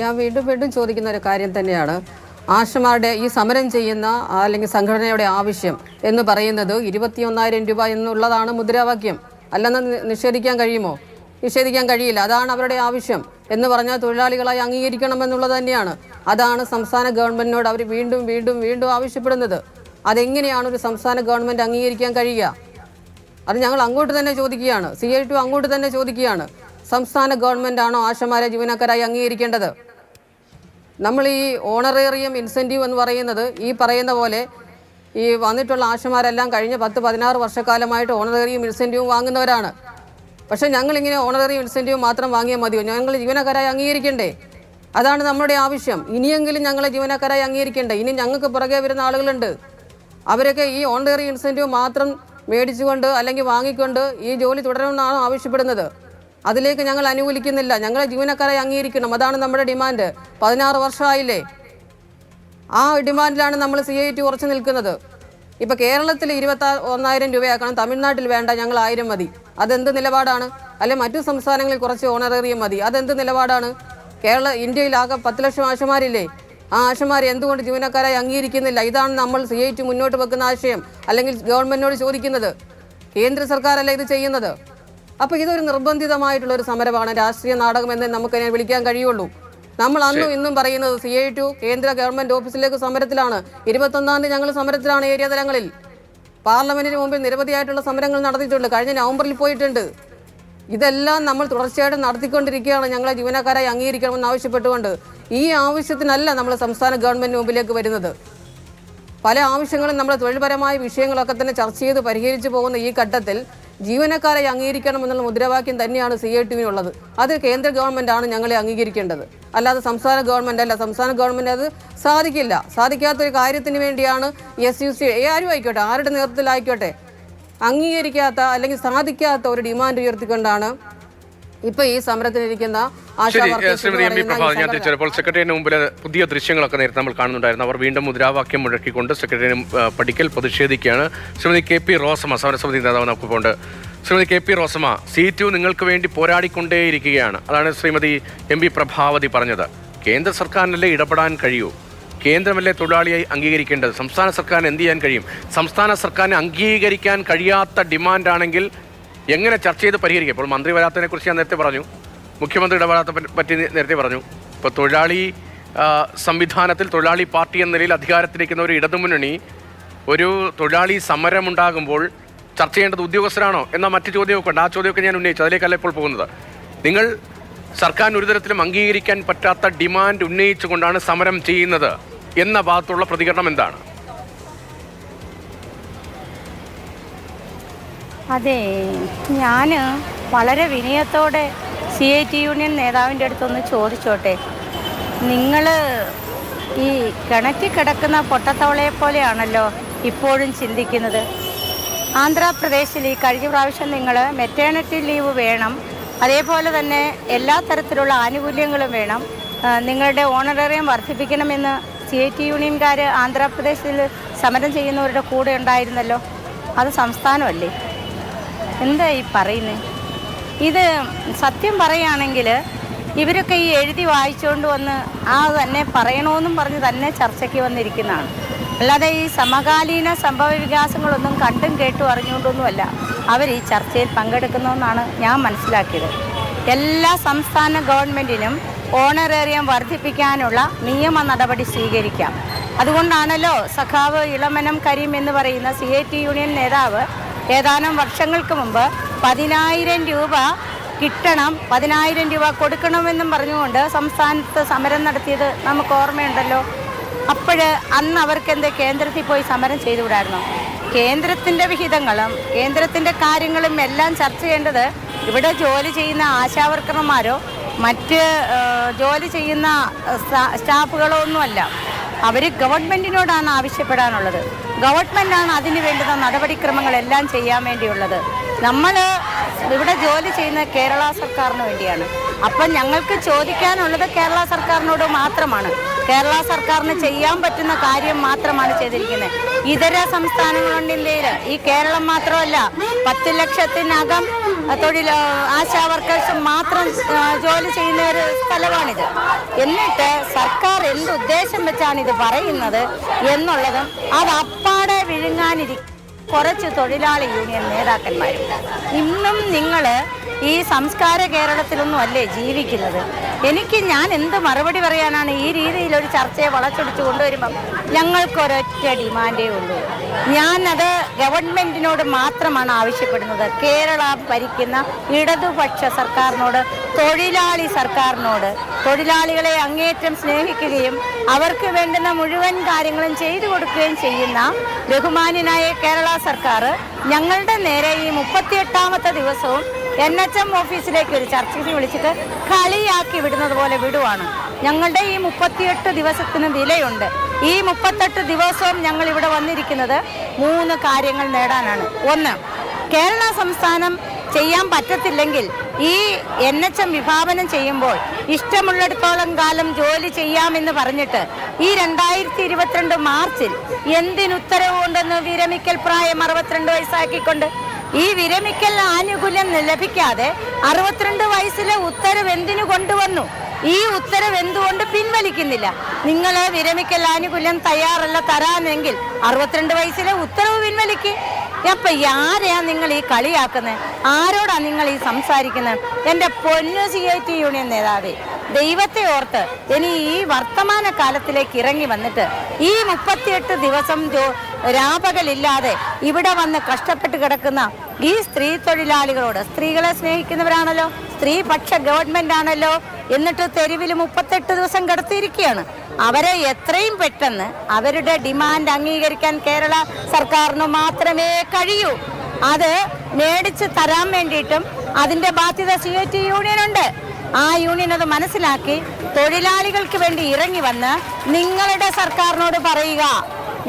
ഞാൻ വീണ്ടും വീണ്ടും ചോദിക്കുന്ന ഒരു കാര്യം തന്നെയാണ്. ആശമാരുടെ ഈ സമരം ചെയ്യുന്ന അല്ലെങ്കിൽ സംഘടനയുടെ ആവശ്യം എന്ന് പറയുന്നത് 21,000 രൂപ എന്നുള്ളതാണ് മുദ്രാവാക്യം. അല്ലെന്ന് നിഷേധിക്കാൻ കഴിയുമോ? നിഷേധിക്കാൻ കഴിയില്ല. അതാണ് അവരുടെ ആവശ്യം എന്ന് പറഞ്ഞാൽ തൊഴിലാളികളായി അംഗീകരിക്കണമെന്നുള്ളത് തന്നെയാണ്. അതാണ് സംസ്ഥാന ഗവൺമെന്റിനോട് അവർ വീണ്ടും വീണ്ടും വീണ്ടും ആവശ്യപ്പെടുന്നത്. അതെങ്ങനെയാണ് ഒരു സംസ്ഥാന ഗവൺമെന്റ് അംഗീകരിക്കാൻ കഴിയുക? അത് ഞങ്ങൾ അങ്ങോട്ട് തന്നെ ചോദിക്കുകയാണ്. CI2 അങ്ങോട്ട് തന്നെ ചോദിക്കുകയാണ്. സംസ്ഥാന ഗവൺമെന്റ് ആണോ ആശമാരെ ജീവനക്കാരായി അംഗീകരിക്കേണ്ടത്? നമ്മൾ ഈ ഓണറേറിയം ഇൻസെൻറ്റീവ് എന്ന് പറയുന്നത് ഈ പറയുന്ന പോലെ ഈ വന്നിട്ടുള്ള ആശമാരെല്ലാം കഴിഞ്ഞ 10-16 വർഷക്കാലമായിട്ട് ഓണറേറിയം ഇൻസെൻറ്റീവ് വാങ്ങുന്നവരാണ്. പക്ഷേ ഞങ്ങളിങ്ങനെ ഓണറേറിയം ഇൻസെൻറ്റീവ് മാത്രം വാങ്ങിയാൽ മതിയോ? ഞങ്ങൾ ജീവനക്കാരായി അംഗീകരിക്കണ്ടേ? അതാണ് നമ്മുടെ ആവശ്യം. ഇനിയെങ്കിലും ഞങ്ങളെ ജീവനക്കാരായി അംഗീകരിക്കണ്ടേ? ഇനി ഞങ്ങൾക്ക് പുറകെ വരുന്ന ആളുകളുണ്ട്. അവരൊക്കെ ഈ ഓണറേറിയം ഇൻസെൻറ്റീവ് മാത്രം മേടിച്ചുകൊണ്ട് അല്ലെങ്കിൽ വാങ്ങിക്കൊണ്ട് ഈ ജോലി തുടരണമെന്നാണ് ആവശ്യപ്പെടുന്നത്. അതിലേക്ക് ഞങ്ങൾ അനുകൂലിക്കുന്നില്ല. ഞങ്ങളെ ജീവനക്കാരെ അംഗീകരിക്കണം. അതാണ് നമ്മുടെ ഡിമാൻഡ്. 16 വർഷമായില്ലേ? ആ ഡിമാൻഡിലാണ് നമ്മൾ CI2 ഉറച്ചു നിൽക്കുന്നത്. ഇപ്പോൾ കേരളത്തിൽ 21,000 രൂപയാക്കണം, തമിഴ്നാട്ടിൽ വേണ്ട, ഞങ്ങൾ 1000 മതി. അതെന്ത് നിലപാടാണ്? അല്ലെ മറ്റു സംസ്ഥാനങ്ങളിൽ കുറച്ച് ഓണറേറിയം മതി, അതെന്ത് നിലപാടാണ്? ഇന്ത്യയിലാകെ 10 ലക്ഷം ആശമാരില്ലേ? ആ ആശമാരെ എന്തുകൊണ്ട് ജീവനക്കാരായി അംഗീകരിക്കുന്നില്ല? ഇതാണ് നമ്മൾ CI2 മുന്നോട്ട് വെക്കുന്ന ആശയം. അല്ലെങ്കിൽ ഗവൺമെന്റിനോട് ചോദിക്കുന്നത്. കേന്ദ്ര സർക്കാരല്ല ഇത് ചെയ്യുന്നത്. അപ്പോൾ ഇതൊരു നിർബന്ധിതമായിട്ടുള്ളൊരു സമരമാണ്, രാഷ്ട്രീയ നാടകം എന്ന് നമുക്കതിനെ വിളിക്കാൻ കഴിയുള്ളൂ. നമ്മൾ അന്നും ഇന്നും പറയുന്നത് CI2 കേന്ദ്ര ഗവൺമെന്റ് ഓഫീസിലേക്ക് സമരത്തിലാണ്. 21-ാം തീയതി ഞങ്ങൾ സമരത്തിലാണ്. ഏരിയ തലങ്ങളിൽ പാർലമെന്റിന് മുമ്പിൽ നിരവധിയായിട്ടുള്ള സമരങ്ങൾ നടത്തിയിട്ടുണ്ട്. കഴിഞ്ഞ നവംബറിൽ പോയിട്ടുണ്ട്. ഇതെല്ലാം നമ്മൾ തുടർച്ചയായിട്ട് നടത്തിക്കൊണ്ടിരിക്കുകയാണ്. ഞങ്ങളെ ജീവനക്കാരായി അംഗീകരിക്കണമെന്ന് ആവശ്യപ്പെട്ടുകൊണ്ട്. ഈ ആവശ്യത്തിനല്ല നമ്മൾ സംസ്ഥാന ഗവൺമെന്റ് മുമ്പിലേക്ക് വരുന്നത്. പല ആവശ്യങ്ങളും നമ്മുടെ തൊഴിൽപരമായ വിഷയങ്ങളൊക്കെ തന്നെ ചർച്ച ചെയ്ത് പരിഹരിച്ചു പോകുന്ന ഈ ഘട്ടത്തിൽ ജീവനക്കാരെ അംഗീകരിക്കണമെന്നുള്ള മുദ്രാവാക്യം തന്നെയാണ് CI2-വിനുള്ളത്. അത് കേന്ദ്ര ഗവൺമെൻറ്റാണ് ഞങ്ങളെ അംഗീകരിക്കേണ്ടത്, അല്ലാതെ സംസ്ഥാന ഗവൺമെൻറ് അല്ല. സംസ്ഥാന ഗവൺമെൻറ് അത് സാധിക്കില്ല. സാധിക്കാത്തൊരു കാര്യത്തിന് വേണ്ടിയാണ് SUC ആരും ആയിക്കോട്ടെ, ആരുടെ നേതൃത്വത്തിലായിക്കോട്ടെ, അംഗീകരിക്കാത്ത അല്ലെങ്കിൽ സാധിക്കാത്ത ഒരു ഡിമാൻഡ് ഉയർത്തിക്കൊണ്ടാണ് ഇപ്പൊ ഈ സമരത്തിലിരിക്കുന്ന ആശാ ശരി, വർക്കേഴ്സ് ശ്രീമതി എം പി എന്ന് പ്രഭാത്, പറയുന്ന ഞാൻ ഈ തിരിച്ചപ്പോൾ സെക്രട്ടറിയേറ്റിന് മുമ്പിൽ പുതിയ ദൃശ്യങ്ങളൊക്കെ നേരത്തെ നമ്മൾ കാണുന്നുണ്ടായിരുന്നു. അവർ വീണ്ടും മുദ്രാവാക്യം മുഴക്കിക്കൊണ്ട് സെക്രട്ടറിയേറ്റ് പടിക്കൽ പ്രതിഷേധിക്കുകയാണ്. ശ്രീമതി കെ പി റോസമ്മ, സമരസമിതി നേതാവ് നമുക്കിപ്പോണ്ട്. Shrimati K P Rosamma, C2 നിങ്ങൾക്ക് വേണ്ടി പോരാടിക്കൊണ്ടേയിരിക്കുകയാണ്. അതാണ് ശ്രീമതി എം പി പ്രഭാവതി പറഞ്ഞത്. കേന്ദ്ര സർക്കാരിനല്ലേ ഇടപെടാൻ കഴിയൂ? കേന്ദ്രമല്ലേ തൊഴിലാളിയായി അംഗീകരിക്കേണ്ടത്? സംസ്ഥാന സർക്കാരിന് എന്ത് ചെയ്യാൻ കഴിയും? സംസ്ഥാന സർക്കാരിന് അംഗീകരിക്കാൻ കഴിയാത്ത ഡിമാൻഡാണെങ്കിൽ എങ്ങനെ ചർച്ച ചെയ്ത് പരിഹരിക്കും? ഇപ്പോൾ മന്ത്രി വരാത്തതിനെ കുറിച്ച് ഞാൻ നേരത്തെ പറഞ്ഞു, മുഖ്യമന്ത്രി ഇടപെടാത്ത പറ്റി നേരത്തെ പറഞ്ഞു. ഇപ്പോൾ തൊഴിലാളി സംവിധാനത്തിൽ തൊഴിലാളി പാർട്ടി എന്ന നിലയിൽ അധികാരത്തിലിരിക്കുന്ന ഒരു ഇടതുമുന്നണി ഒരു തൊഴിലാളി സമരമുണ്ടാകുമ്പോൾ ചർച്ച ചെയ്യേണ്ടത് ഉദ്യോഗസ്ഥരാണോ എന്ന മറ്റു ചോദ്യമൊക്കെ ഉണ്ട്. ആ ചോദ്യമൊക്കെ ഞാൻ ഉന്നയിച്ചു, അതിലേക്കല്ല ഇപ്പോൾ പോകുന്നത്. നിങ്ങൾ സർക്കാരിന് ഒരു തരത്തിലും അംഗീകരിക്കാൻ പറ്റാത്ത ഡിമാൻഡ് ഉന്നയിച്ചുകൊണ്ടാണ് സമരം ചെയ്യുന്നത് എന്ന ഭാഗത്തുള്ള പ്രതികരണം എന്താണ്? അതെ, ഞാൻ വളരെ വിനയത്തോടെ CIT യൂണിയൻ നേതാവിൻ്റെ അടുത്തൊന്ന് ചോദിച്ചോട്ടെ. നിങ്ങൾ ഈ കിണറ്റിൽ കിടക്കുന്ന പൊട്ടത്തവളയെ പോലെയാണല്ലോ ഇപ്പോഴും ചിന്തിക്കുന്നത്. ആന്ധ്രാപ്രദേശിൽ ഈ കഴിഞ്ഞ പ്രാവശ്യം നിങ്ങൾ മെറ്റേണിറ്റി ലീവ് വേണം, അതേപോലെ തന്നെ എല്ലാ തരത്തിലുള്ള ആനുകൂല്യങ്ങളും വേണം, നിങ്ങളുടെ ഓണറേറിയം വർദ്ധിപ്പിക്കണമെന്ന് CIT യൂണിയൻകാർ ആന്ധ്രാപ്രദേശിൽ സമരം ചെയ്യുന്നവരുടെ കൂടെ ഉണ്ടായിരുന്നല്ലോ. അത് സംസ്ഥാനമല്ലേ? എന്താ ഈ പറയുന്നത്? ഇത് സത്യം പറയുകയാണെങ്കിൽ ഇവരൊക്കെ ഈ എഴുതി വായിച്ചുകൊണ്ട് വന്ന് ആ തന്നെ പറയണമെന്നും പറഞ്ഞ് തന്നെ ചർച്ചയ്ക്ക് വന്നിരിക്കുന്നതാണ്. അല്ലാതെ ഈ സമകാലീന സംഭവ വികാസങ്ങളൊന്നും കണ്ടും കേട്ടും അറിഞ്ഞുകൊണ്ടൊന്നുമല്ല അവർ ഈ ചർച്ചയിൽ പങ്കെടുക്കുന്നതെന്നാണ് ഞാൻ മനസ്സിലാക്കിയത്. എല്ലാ സംസ്ഥാന ഗവൺമെൻറ്റിനും ഓണറേറിയം വർദ്ധിപ്പിക്കാനുള്ള നിയമ നടപടി സ്വീകരിക്കാം. അതുകൊണ്ടാണല്ലോ സഖാവ് ഇളമനം കരീം എന്ന് പറയുന്ന CIT യൂണിയൻ നേതാവ് ഏതാനും വർഷങ്ങൾക്ക് മുമ്പ് 10,000 രൂപ കിട്ടണം, 10,000 രൂപ കൊടുക്കണമെന്നും പറഞ്ഞുകൊണ്ട് സംസ്ഥാനത്ത് സമരം നടത്തിയത് നമുക്ക് ഓർമ്മയുണ്ടല്ലോ. അന്ന് അവർക്ക് കേന്ദ്രത്തിൽ പോയി സമരം ചെയ്തുകൂടായിരുന്നോ? കേന്ദ്രത്തിൻ്റെ വിഹിതങ്ങളും കേന്ദ്രത്തിൻ്റെ കാര്യങ്ങളും എല്ലാം ചർച്ച ചെയ്യേണ്ടത് ഇവിടെ ജോലി ചെയ്യുന്ന ആശാവർക്കർമാരോ മറ്റ് ജോലി ചെയ്യുന്ന സ്റ്റാഫുകളോ ഒന്നുമല്ല. അവർ ഗവൺമെൻറ്റിനോടാണ് ആവശ്യപ്പെടാനുള്ളത്. ഗവൺമെൻറ്റാണ് അതിന് വേണ്ടുന്ന നടപടിക്രമങ്ങളെല്ലാം ചെയ്യാൻ വേണ്ടിയുള്ളത്. നമ്മൾ ഇവിടെ ജോലി ചെയ്യുന്ന കേരള സർക്കാരിന് വേണ്ടിയാണ്. അപ്പം ഞങ്ങൾക്ക് ചോദിക്കാനുള്ളത് കേരള സർക്കാരിനോട് മാത്രമാണ്. കേരള സർക്കാരിന് ചെയ്യാൻ പറ്റുന്ന കാര്യം മാത്രമാണ് ചെയ്തിരിക്കുന്നത്. ഇതര സംസ്ഥാനങ്ങളുണ്ട് ഇന്ത്യയിൽ, ഈ കേരളം മാത്രമല്ല. 10 ലക്ഷത്തിനകം ആശാ വർക്കേഴ്സ് മാത്രം ജോലി ചെയ്യുന്ന ഒരു സ്ഥലമാണിത്. എന്നിട്ട് സർക്കാർ എന്തുദ്ദേശം വെച്ചാണ് ഇത് പറയുന്നത് എന്നുള്ളതും അത് അപ്പാടെ വിഴുങ്ങാനിരിക്കും കുറച്ച് തൊഴിലാളി യൂണിയൻ നേതാക്കന്മാരും. ഇന്നും നിങ്ങൾ ഈ സംസ്കാര കേരളത്തിലൊന്നും അല്ലേ ജീവിക്കുന്നത്? ഞാൻ എന്ത് മറുപടി പറയാനാണ്? ഈ രീതിയിലൊരു ചർച്ചയെ വളച്ചൊടിച്ച് കൊണ്ടുവരുമ്പം ഞങ്ങൾക്കൊരൊറ്റ ഡിമാൻഡേ ഉള്ളൂ. ഞാനത് ഗവൺമെൻറ്റിനോട് മാത്രമാണ് ആവശ്യപ്പെടുന്നത്. കേരള ഭരിക്കുന്ന ഇടതുപക്ഷ സർക്കാരിനോട്, തൊഴിലാളി സർക്കാരിനോട്, തൊഴിലാളികളെ അങ്ങേയറ്റം സ്നേഹിക്കുകയും അവർക്ക് വേണ്ടുന്ന മുഴുവൻ കാര്യങ്ങളും ചെയ്തു കൊടുക്കുകയും ചെയ്യുന്ന ബഹുമാന്യനായ കേരള സർക്കാർ ഞങ്ങളുടെ നേരെ ഈ 38ാമത്തെ ദിവസവും NHM ഓഫീസിലേക്ക് ഒരു ചർച്ചയ്ക്ക് വിളിച്ചിട്ട് കളിയാക്കി വിടുന്നത് പോലെ വിടുവാണ്. ഞങ്ങളുടെ ഈ 38 ദിവസത്തിന് വിലയുണ്ട്. ഈ 38 ദിവസവും ഞങ്ങൾ ഇവിടെ വന്നിരിക്കുന്നത് 3 കാര്യങ്ങൾ നേടാനാണ്. 1, കേരള സംസ്ഥാനം ചെയ്യാൻ പറ്റത്തില്ലെങ്കിൽ ഈ NHM വിഭാവനം ചെയ്യുമ്പോൾ ഇഷ്ടമുള്ളിടത്തോളം കാലം ജോലി ചെയ്യാമെന്ന് പറഞ്ഞിട്ട് ഈ 2022 മാർച്ചിൽ എന്തിനുത്തരവ് കൊണ്ടെന്ന് വിരമിക്കൽ പ്രായം 62 വയസ്സാക്കിക്കൊണ്ട് ഈ വിരമിക്കൽ ആനുകൂല്യം ലഭിക്കാതെ 62 വയസ്സിലെ ഉത്തരവ് എന്തിനു കൊണ്ടുവന്നു? ഈ ഉത്തരവ് എന്തുകൊണ്ട് പിൻവലിക്കുന്നില്ല? നിങ്ങൾ വിരമിക്കൽ ആനുകൂല്യം തയ്യാറല്ല തരാനെങ്കിൽ 62 വയസ്സിലെ ഉത്തരവ് പിൻവലിക്കുക. അപ്പം ആരെയാ നിങ്ങൾ ഈ കളിയാക്കുന്നത്? ആരോടാ നിങ്ങൾ ഈ സംസാരിക്കുന്നത്? എൻ്റെ പൊന്നു CIT യൂണിയൻ നേതാവേ, ദൈവത്തെ ഓർത്ത് ഇനി ഈ വർത്തമാന കാലത്തിലേക്ക് ഇറങ്ങി വന്നിട്ട് ഈ 38 ദിവസം രാപകലില്ലാതെ ഇവിടെ വന്ന് കഷ്ടപ്പെട്ട് കിടക്കുന്ന ഈ സ്ത്രീ തൊഴിലാളികളോട്, സ്ത്രീകളെ സ്നേഹിക്കുന്നവരാണല്ലോ, സ്ത്രീപക്ഷ ഗവൺമെന്റ് ആണല്ലോ, എന്നിട്ട് തെരുവിൽ 38 ദിവസം കിടത്തിയിരിക്കുകയാണ്. അവരെ എത്രയും പെട്ടെന്ന് അവരുടെ ഡിമാൻഡ് അംഗീകരിക്കാൻ കേരള സർക്കാരിന് മാത്രമേ കഴിയൂ. അത് മേടിച്ച് തരാൻ വേണ്ടിയിട്ടും അതിന്റെ ബാധ്യത CIT യൂണിയനുണ്ട്. ആ യൂണിയൻ അത് മനസ്സിലാക്കി തൊഴിലാളികൾക്ക് വേണ്ടി ഇറങ്ങി വന്ന് നിങ്ങളുടെ സർക്കാരിനോട് പറയുക,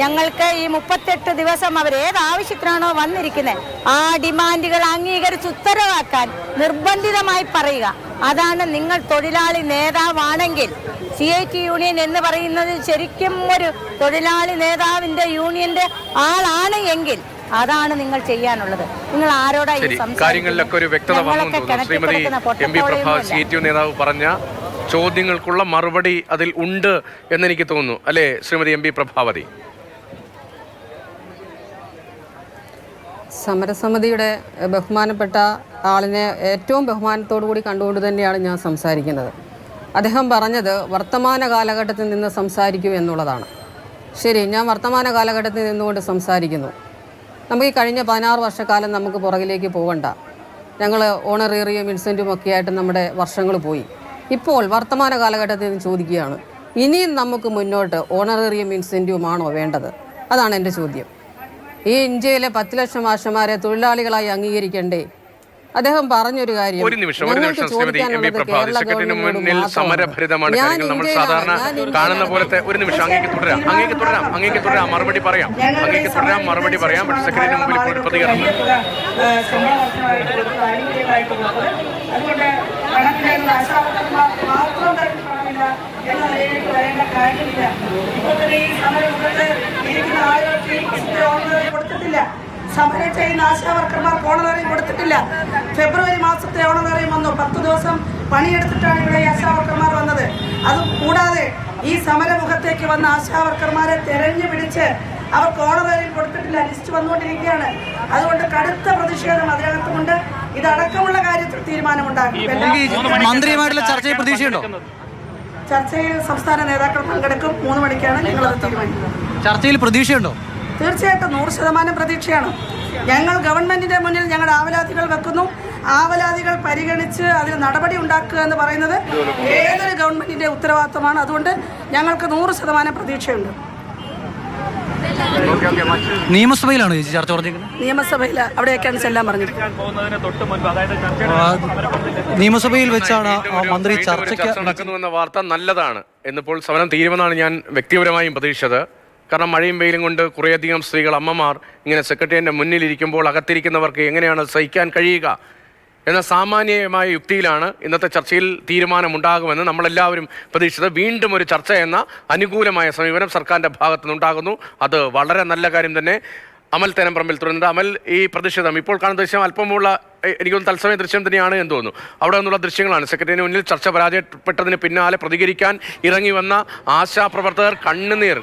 ഞങ്ങൾക്ക് ഈ 38 ദിവസം അവർ ഏത് ആവശ്യത്തിനാണോ വന്നിരിക്കുന്നത് ആ ഡിമാൻഡുകൾ അംഗീകരിച്ച് ഉത്തരവാക്കാൻ നിർബന്ധിതമായി പറയുക. അതാണ് നിങ്ങൾ തൊഴിലാളി നേതാവാണെങ്കിൽ CIT യൂണിയൻ എന്ന് പറയുന്നത് ശരിക്കും ഒരു തൊഴിലാളി നേതാവിന്റെ യൂണിയന്റെ ആളാണ് എങ്കിൽ അതാണ് നിങ്ങൾ ചെയ്യാനുള്ളത്. നിങ്ങൾ ആരോടാ ഈ കാര്യങ്ങളിലൊക്കെ ഒരു വ്യക്തത വന്നു. ശ്രീമതി MP പ്രഭ CIT നേതാവ് പറഞ്ഞ ചോദ്യങ്ങൾക്കുള്ള മറുപടി അതിൽ ഉണ്ട് എന്നെനിക്ക് തോന്നുന്നു, അല്ലേ ശ്രീമതി MP പ്രഭാവതി? സമരസമിതിയുടെ ബഹുമാനപ്പെട്ട ആളിനെ ഏറ്റവും ബഹുമാനത്തോടു കൂടി കണ്ടുകൊണ്ട് തന്നെയാണ് ഞാൻ സംസാരിക്കുന്നത്. അദ്ദേഹം പറഞ്ഞത് വർത്തമാന കാലഘട്ടത്തിൽ നിന്ന് സംസാരിക്കൂ എന്നുള്ളതാണ്. ശരി, ഞാൻ വർത്തമാന കാലഘട്ടത്തിൽ നിന്നുകൊണ്ട് സംസാരിക്കുന്നു. നമുക്ക് ഈ കഴിഞ്ഞ 16 വർഷക്കാലം നമുക്ക് പുറകിലേക്ക് പോകണ്ട. ഞങ്ങൾ ഓണറേറിയം ഇൻസെൻറ്റും ഒക്കെ ആയിട്ട് നമ്മുടെ വർഷങ്ങൾ പോയി. ഇപ്പോൾ വർത്തമാന കാലഘട്ടത്തിൽ നിന്ന് ചോദിക്കുകയാണ്, ഇനിയും നമുക്ക് മുന്നോട്ട് ഓണറേറിയം ഇൻസെൻറ്റീവുമാണോ വേണ്ടത്? അതാണ് എൻ്റെ ചോദ്യം. ഈ ഇന്ത്യയിലെ 10 ലക്ഷം മാഷന്മാരെ തൊഴിലാളികളായി അംഗീകരിക്കണ്ടേ? അദ്ദേഹം പറഞ്ഞൊരു കാര്യം, ഒരു നിമിഷം ശ്രീമതി MP പ്രഭ, സെക്രട്ടറിന് മുന്നിൽ സമരഭരിതമാണ് കാര്യങ്ങൾ. നമ്മൾ സാധാരണ കാണുന്ന പോലത്തെ ഒരു നിമിഷം അങ്ങേക്ക് തുടരാം, മറുപടി പറയാം, പക്ഷേ സെക്രട്ടറിന് മുമ്പിൽ ഇപ്പോൾ പ്രതികരണം. സമരം ചെയ്യുന്ന ആശാവർക്കർമാർക്ക് ഓണറേറിയം കൊടുത്തിട്ടില്ല. ഫെബ്രുവരി മാസത്തെ ഓണറേറിയം വന്നു. 10 ദിവസം പണിയെടുത്തിട്ടാണ് ഇവിടെ ഈ ആശാവർക്കർമാർ വന്നത്. അതുകൂടാതെ ഈ സമരമുഖത്തേക്ക് വന്ന ആശാവർക്കർമാരെ തെരഞ്ഞു പിടിച്ച് അവർക്ക് ഓണറേറിയം കൊടുത്തിട്ടില്ല. ലിസ്റ്റ് വന്നുകൊണ്ടിരിക്കുകയാണ്. അതുകൊണ്ട് കടുത്ത പ്രതിഷേധം അതിനകത്തുമുണ്ട്. ഇതടക്കമുള്ള കാര്യത്തിൽ തീരുമാനമുണ്ടാകും. മന്ത്രിയുമായിട്ടുള്ള ചർച്ചയിൽ പ്രതീക്ഷയുണ്ടോ? ചർച്ചയിൽ സംസ്ഥാന നേതാക്കൾ പങ്കെടുക്കും. 3 മണിക്കാണ് ഞങ്ങളത് തീരുമാനിക്കുന്നത്. ചർച്ചയിൽ പ്രതീക്ഷയുണ്ടോ? തീർച്ചയായിട്ടും 100% പ്രതീക്ഷയാണ്. ഞങ്ങൾ ഗവൺമെന്റിന്റെ മുന്നിൽ ഞങ്ങളുടെ ആവലാതികൾ വെക്കുന്നു. ആവലാതികൾ പരിഗണിച്ച് അതിന് നടപടി ഉണ്ടാക്കുക എന്ന് പറയുന്നത് ഏതൊരു ഗവൺമെന്റിന്റെ ഉത്തരവാദിത്തമാണ്. അതുകൊണ്ട് ഞങ്ങൾക്ക് 100% പ്രതീക്ഷയുണ്ട്. നിയമസഭയിലാണോ ചേച്ചി ചർച്ച പറഞ്ഞിരിക്കുന്നത്? നിയമസഭയിൽ അവിടെയൊക്കെയാണ് ചെല്ലാൻ പറഞ്ഞത്. നിയമസഭയിൽ വെച്ചാണ് മന്ത്രി ചർച്ചയ്ക്ക് നടക്കുന്നുവെന്ന വാർത്ത നല്ലതാണ്. എന്നിപ്പോൾ സമരം തീരുമെന്നാണ് ഞാൻ വ്യക്തിപരമായും പ്രതീക്ഷിച്ചത്. കാരണം മഴയും വെയിലും കൊണ്ട് കുറേയധികം സ്ത്രീകൾ, അമ്മമാർ ഇങ്ങനെ സെക്രട്ടേറിയറ്റിൻ്റെ മുന്നിലിരിക്കുമ്പോൾ അകത്തിരിക്കുന്നവർക്ക് എങ്ങനെയാണ് സഹിക്കാൻ കഴിയുക എന്ന സാമാന്യമായ യുക്തിയിലാണ് ഇന്നത്തെ ചർച്ചയിൽ തീരുമാനമുണ്ടാകുമെന്ന് നമ്മളെല്ലാവരും പ്രതീക്ഷിച്ചത്. വീണ്ടും ഒരു ചർച്ച എന്ന അനുകൂലമായ സമീപനം സർക്കാരിൻ്റെ ഭാഗത്തുനിന്നുണ്ടാകുന്നു. അത് വളരെ നല്ല കാര്യം തന്നെ. അമൽ തേനംപറമ്പിൽ തുടരുന്നത്. അമൽ, ഈ പ്രതിഷേധം ഇപ്പോൾ കാണുന്ന ദൃശ്യം അല്പമുള്ള എനിക്കൊന്ന് തത്സമയ ദൃശ്യം തന്നെയാണ് എന്ന് തോന്നുന്നു. അവിടെ നിന്നുള്ള ദൃശ്യങ്ങളാണ്. സെക്രട്ടറിന് മുന്നിൽ ചർച്ച പരാജയപ്പെട്ടതിന് പിന്നാലെ പ്രതികരിക്കാൻ ഇറങ്ങി വന്ന ആശാപ്രവർത്തകർ കണ്ണുനീർ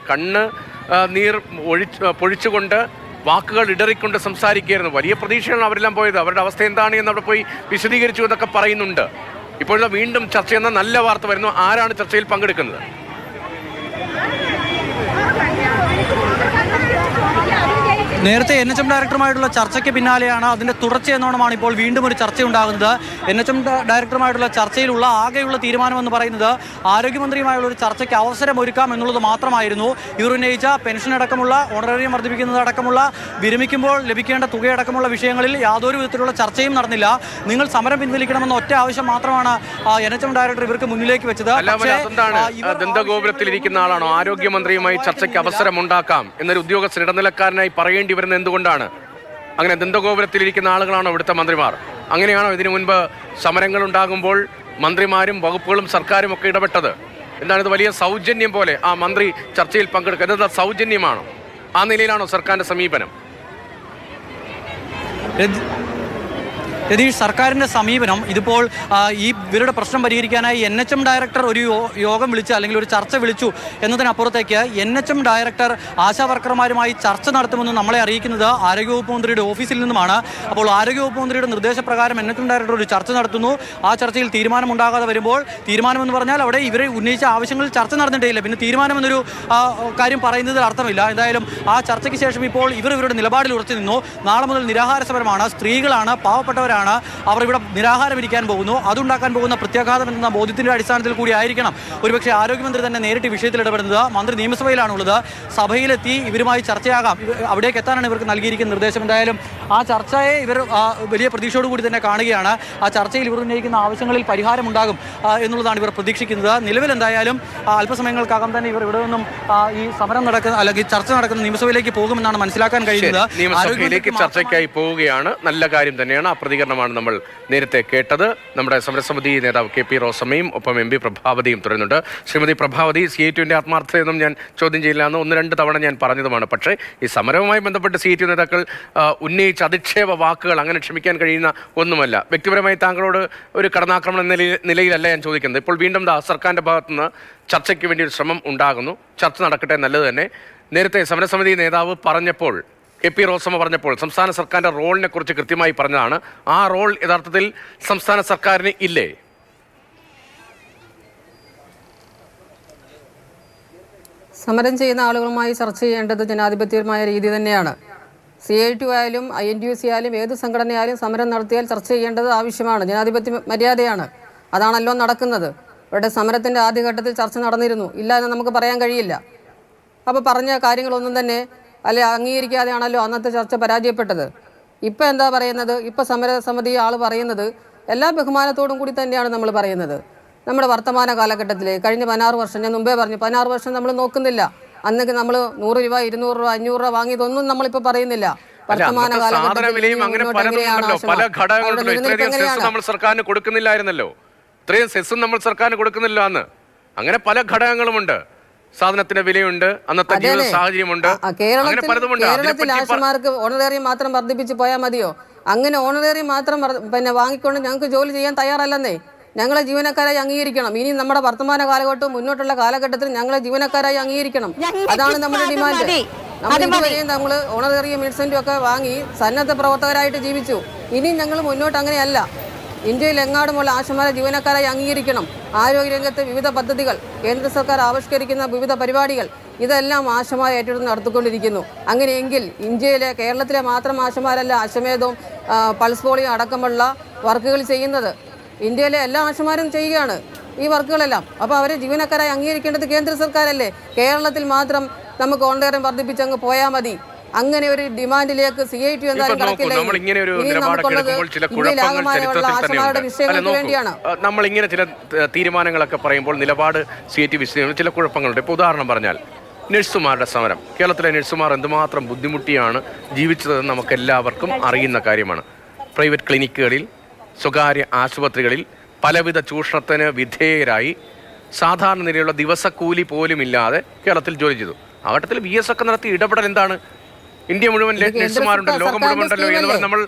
പൊഴിച്ചുകൊണ്ട് വാക്കുകൾ ഇടറിക്കൊണ്ട് സംസാരിക്കുകയായിരുന്നു. വലിയ പ്രതീക്ഷയാണ് അവരെല്ലാം പോയത്. അവരുടെ അവസ്ഥ എന്താണ് എന്ന് അവിടെ പോയി വിശദീകരിച്ചു എന്നൊക്കെ പറയുന്നുണ്ട്. ഇപ്പോഴത്തെ വീണ്ടും ചർച്ച എന്ന നല്ല വാർത്ത വരുന്നു. ആരാണ് ചർച്ചയിൽ പങ്കെടുക്കുന്നത്? നേരത്തെ NHM ഡയറക്ടറുമായിട്ടുള്ള ചർച്ചയ്ക്ക് പിന്നാലെയാണ് അതിൻ്റെ തുടർച്ചയെന്നോണമാണ് ഇപ്പോൾ വീണ്ടും ഒരു ചർച്ചയുണ്ടാകുന്നത്. NHM ഡയറക്ടറുമായിട്ടുള്ള ചർച്ചയിലുള്ള ആകെയുള്ള തീരുമാനമെന്ന് പറയുന്നത് ആരോഗ്യമന്ത്രിയുമായുള്ള ഒരു ചർച്ചയ്ക്ക് അവസരമൊരുക്കാം എന്നുള്ളത് മാത്രമായിരുന്നു. ഇവർ ഉന്നയിച്ച പെൻഷൻ അടക്കമുള്ള ഓണറേറിയം വർദ്ധിപ്പിക്കുന്നതടക്കമുള്ള വിരമിക്കുമ്പോൾ ലഭിക്കേണ്ട തുകയടക്കമുള്ള വിഷയങ്ങളിൽ യാതൊരു വിധത്തിലുള്ള ചർച്ചയും നടന്നില്ല. നിങ്ങൾ സമരം പിൻവലിക്കണമെന്ന ഒറ്റ ആവശ്യം മാത്രമാണ് NHM ഡയറക്ടർ ഇവർക്ക് മുന്നിലേക്ക് വെച്ചത്. ദന്തഗോപുരത്തിലിരിക്കുന്ന ആളാണോ ആരോഗ്യമന്ത്രിയുമായി ചർച്ചയ്ക്ക് അവസരമുണ്ടാക്കാം എന്നൊരു ഉദ്യോഗസ്ഥൻ ഇടനിലക്കാരനായി പറയേണ്ടി വരുന്നത് എന്തുകൊണ്ടാണ്? അങ്ങനെ ദന്തഗോപുരത്തിലിരിക്കുന്ന ആളുകളാണോ ഇവിടുത്തെ മന്ത്രിമാർ? അങ്ങനെയാണോ ഇതിനു മുൻപ് സമരങ്ങൾ ഉണ്ടാകുമ്പോൾ മന്ത്രിമാരും വകുപ്പുകളും സർക്കാരും ഒക്കെ ഇടപെട്ടത്? എന്താണ് ഇത് വലിയ സൗജന്യം പോലെ ആ മന്ത്രി ചർച്ചയിൽ പങ്കെടുക്കുക? ഇത് സൗജന്യമാണോ? ആ നിലയിലാണോ സർക്കാരിൻ്റെ സമീപനം? രതീഷ്, സർക്കാരിൻ്റെ സമീപനം ഇതിപ്പോൾ ഇവരുടെ പ്രശ്നം പരിഹരിക്കാനായി NHM ഡയറക്ടർ ഒരു യോഗം വിളിച്ചു, അല്ലെങ്കിൽ ഒരു ചർച്ച വിളിച്ചു എന്നതിനപ്പുറത്തേക്ക് NHM ഡയറക്ടർ ആശാവർക്കർമാരുമായി ചർച്ച നടത്തുമെന്ന് നമ്മളെ അറിയിക്കുന്നത് ആരോഗ്യവകുപ്പ് മന്ത്രിയുടെ ഓഫീസിൽ നിന്നുമാണ്. അപ്പോൾ ആരോഗ്യവകുപ്പ് മന്ത്രിയുടെ നിർദ്ദേശപ്രകാരം NHM ഡയറക്ടർ ഒരു ചർച്ച നടത്തുന്നു. ആ ചർച്ചയിൽ തീരുമാനമുണ്ടാകാതെ വരുമ്പോൾ, തീരുമാനമെന്ന് പറഞ്ഞാൽ അവിടെ ഇവരെ ഉന്നയിച്ച ആവശ്യങ്ങളിൽ ചർച്ച നടന്നിട്ടില്ല, പിന്നെ തീരുമാനമെന്നൊരു കാര്യം പറയുന്നതിൽ അർത്ഥമില്ല. എന്തായാലും ആ ചർച്ചയ്ക്ക് ശേഷം ഇപ്പോൾ ഇവരുടെ നിലപാടിൽ ഉറച്ചു നിന്നു. നാളെ മുതൽ നിരാഹാര സമരമാണ്. സ്ത്രീകളാണ്, പാവപ്പെട്ടവരാണ്, നിലപാടാണ്. അവർ ഇവിടെ നിരാഹാരമിരിക്കാൻ പോകുന്നു. അതുണ്ടാക്കാൻ പോകുന്ന പ്രത്യാഘാതം എന്ന ബോധ്യത്തിൻ്റെ അടിസ്ഥാനത്തിൽ കൂടി ആയിരിക്കണം ഒരുപക്ഷെ ആരോഗ്യമന്ത്രി തന്നെ നേരിട്ട് വിഷയത്തിൽ ഇടപെടുന്നത്. മന്ത്രി നിയമസഭയിലാണുള്ളത്. സഭയിലെത്തി ഇവരുമായി ചർച്ചയാകാം. അവിടേക്ക് എത്താനാണ് ഇവർക്ക് നൽകിയിരിക്കുന്ന നിർദ്ദേശം. എന്തായാലും ആ ചർച്ചയെ ഇവർ വലിയ പ്രതീക്ഷയോടുകൂടി തന്നെ കാണുകയാണ്. ആ ചർച്ചയിൽ ഇവർ ഉന്നയിക്കുന്ന ആവശ്യങ്ങളിൽ പരിഹാരമുണ്ടാകും എന്നുള്ളതാണ് ഇവർ പ്രതീക്ഷിക്കുന്നത്. നിലവിൽ എന്തായാലും അല്പസമയങ്ങൾക്കകം തന്നെ ഇവർ ഇവിടെ നിന്നും ഈ സമരം നടക്കുന്ന അല്ലെങ്കിൽ ചർച്ച നടക്കുന്ന നിയമസഭയിലേക്ക് പോകുമെന്നാണ് മനസ്സിലാക്കാൻ കഴിയുന്നത്. നിയമസഭയിലേക്ക് ചർച്ചയ്ക്കായി പോവുകയാണ്. നല്ല കാര്യം തന്നെയാണ്. ആ പ്രതികരണമാണ് നമ്മൾ നേരത്തെ കേട്ടത്. നമ്മുടെ സമരസമിതി നേതാവ് KP റോസമ്മയും ഒപ്പം MP പ്രഭാവതിയും തുടരുന്നുണ്ട്. ശ്രീമതി പ്രഭാവതി, CITUവിൻ്റെ ആത്മാർത്ഥതയൊന്നും ഞാൻ ചോദ്യം ചെയ്യില്ല എന്ന് 1-2 തവണ ഞാൻ പറഞ്ഞതുമാണ്. പക്ഷേ ഈ സമരവുമായി ബന്ധപ്പെട്ട് CITU നേതാക്കൾ ഉന്നയിച്ച അധിക്ഷേപ വാക്കുകൾ അങ്ങനെ ക്ഷമിക്കാൻ കഴിയുന്ന ഒന്നുമല്ല. വ്യക്തിപരമായി താങ്കളോട് ഒരു കടന്നാക്രമണം എന്ന നിലയിലല്ല ഞാൻ ചോദിക്കുന്നത്. ഇപ്പോൾ വീണ്ടും സർക്കാരിൻ്റെ ഭാഗത്തുനിന്ന് ചർച്ചയ്ക്ക് വേണ്ടി ഒരു ശ്രമം ഉണ്ടാകുന്നു. ചർച്ച നടക്കട്ടെ, നല്ലത് തന്നെ. നേരത്തെ സമരസമിതി നേതാവ് പറഞ്ഞപ്പോൾ, KP റോസമ്മ പറഞ്ഞപ്പോൾ സംസ്ഥാന സർക്കാരിൻ്റെ റോളിനെ കുറിച്ച് കൃത്യമായി പറഞ്ഞതാണ്. ആ റോൾ യഥാർത്ഥത്തിൽ സംസ്ഥാന സർക്കാരിന് ഇല്ലേ? സമരം ചെയ്യുന്ന ആളുകളുമായി ചർച്ച ചെയ്യേണ്ടത് ജനാധിപത്യപരമായ രീതി തന്നെയാണ്. CITU ആയാലും INTUC ആയാലും ഏത് സംഘടനയായാലും സമരം നടത്തിയാൽ ചർച്ച ചെയ്യേണ്ടത് ആവശ്യമാണ്. ജനാധിപത്യ മര്യാദയാണ്. അതാണല്ലോ നടക്കുന്നത്. ഇവിടെ സമരത്തിൻ്റെ ആദ്യഘട്ടത്തിൽ ചർച്ച നടന്നിരുന്നു. ഇല്ല എന്ന് നമുക്ക് പറയാൻ കഴിയില്ല. അപ്പോൾ പറഞ്ഞ കാര്യങ്ങളൊന്നും തന്നെ അംഗീകരിക്കാതെയാണല്ലോ അന്നത്തെ ചർച്ച പരാജയപ്പെട്ടത്. ഇപ്പം എന്താ പറയുന്നത്? ഇപ്പം സമരസമിതി ആൾ പറയുന്നത് എല്ലാ ബഹുമാനത്തോടും കൂടി തന്നെയാണ് നമ്മൾ പറയുന്നത്. നമ്മുടെ വർത്തമാന കാലഘട്ടത്തിൽ കഴിഞ്ഞ 16 വർഷം, ഞാൻ മുമ്പേ പറഞ്ഞു, 16 വർഷം നമ്മൾ നോക്കുന്നില്ല. അന്നൊക്കെ നമ്മൾ 100 രൂപ 200 രൂപ 500 രൂപ വാങ്ങിയതൊന്നും നമ്മളിപ്പോൾ പറയുന്നില്ല. വർത്തമാന കാലഘട്ടത്തിലും അങ്ങനെ പല ഘടകങ്ങളുണ്ടല്ലോ. ഇത്രയധികം സെസ് നമ്മൾ സർക്കാരിന് കൊടുക്കുന്നില്ലായിരുന്നല്ലോ. ഇത്രയും സെസ്സും നമ്മൾ സർക്കാരിന് കൊടുക്കുന്നില്ല അന്ന്. അങ്ങനെ പല ഘടകങ്ങളുമുണ്ട്. സാധനത്തിന്റെ വിലയുണ്ട്, അന്നത്തെ ജീവിത സാഹചര്യമുണ്ട്, അങ്ങനെ പലതുമുണ്ട്. കേരളത്തിൽ ആശമാർക്ക് ഓണറേറിയം മാത്രം വർദ്ധിപ്പിച്ച് പോയാൽ മതിയോ? അങ്ങനെ ഓണറേറിയം മാത്രം വാങ്ങിക്കൊണ്ട് ഞങ്ങൾക്ക് ജോലി ചെയ്യാൻ തയ്യാറല്ലെന്നേ. ഞങ്ങളെ ജീവനക്കാരായി അംഗീകരിക്കണം. ഇനി നമ്മുടെ വർത്തമാന കാലഘട്ടവും മുന്നോട്ടുള്ള കാലഘട്ടത്തിൽ ഞങ്ങളെ ജീവനക്കാരായി അംഗീകരിക്കണം. അതാണ് നമ്മുടെ ഡിമാൻഡ്. നമ്മൾ ഇതുവരെയും നമ്മൾ ഓണറേറിയം ഇൻസെന്റും ഒക്കെ വാങ്ങി സന്നദ്ധ പ്രവർത്തകരായിട്ട് ജീവിച്ചു. ഇനി ഞങ്ങൾ മുന്നോട്ട് അങ്ങനെയല്ല. ഇന്ത്യയിൽ എങ്ങാടുമുള്ള ആശമാരെ ജീവനക്കാരായി അംഗീകരിക്കണം. ആരോഗ്യരംഗത്തെ വിവിധ പദ്ധതികൾ, കേന്ദ്ര സർക്കാർ ആവിഷ്കരിക്കുന്ന വിവിധ പരിപാടികൾ, ഇതെല്ലാം ആശമാർ ഏറ്റെടുത്ത് നടത്തിക്കൊണ്ടിരിക്കുന്നു. അങ്ങനെയെങ്കിൽ ഇന്ത്യയിലെ കേരളത്തിലെ മാത്രം ആശമാരല്ല അശ്വമേധവും പൾസ് പോളിയോ അടക്കമുള്ള വർക്കുകൾ ചെയ്യുന്നത്. ഇന്ത്യയിലെ എല്ലാ ആശമാരും ചെയ്യുകയാണ് ഈ വർക്കുകളെല്ലാം. അപ്പോൾ അവരെ ജീവനക്കാരായി അംഗീകരിക്കേണ്ടത് കേന്ദ്ര സർക്കാരല്ലേ? കേരളത്തിൽ മാത്രം നമുക്ക് ഓണറേറിയം വർദ്ധിപ്പിച്ച് അങ്ങ് പോയാൽ മതി. അങ്ങനെ ഒരു ഡിമാൻഡിലേക്ക് CITU എന്തായാലും കടക്കില്ല. നമ്മൾ ഇങ്ങനെ ചില തീരുമാനങ്ങളൊക്കെ പറയുമ്പോൾ നിലപാട് CITU വിശദീകരിക്കുന്ന ചില കുഴപ്പങ്ങളുണ്ട്. ഇപ്പോൾ ഉദാഹരണം പറഞ്ഞാൽ നഴ്സുമാരുടെ സമരം. കേരളത്തിലെ നഴ്സുമാർ എന്തുമാത്രം ബുദ്ധിമുട്ടിയാണ് ജീവിച്ചതെന്ന് നമുക്കെല്ലാവർക്കും അറിയുന്ന കാര്യമാണ്. പ്രൈവറ്റ് ക്ലിനിക്കുകളിൽ, സ്വകാര്യ ആശുപത്രികളിൽ പലവിധ ചൂഷണത്തിന് വിധേയരായി സാധാരണ നിലയിലുള്ള ദിവസക്കൂലി പോലുമില്ലാതെ കേരളത്തിൽ ജോലി ചെയ്തു. ആ ഘട്ടത്തിൽ VS ഒക്കെ നടത്തിയ ഇടപെടൽ എന്താണ്? ഇന്ത്യ മുഴുവൻ നഴ്സുമാരുണ്ടല്ലോ, ലോകം മുഴുവൻ ഉണ്ടല്ലോ എന്ന് പറഞ്ഞ് നമ്മൾ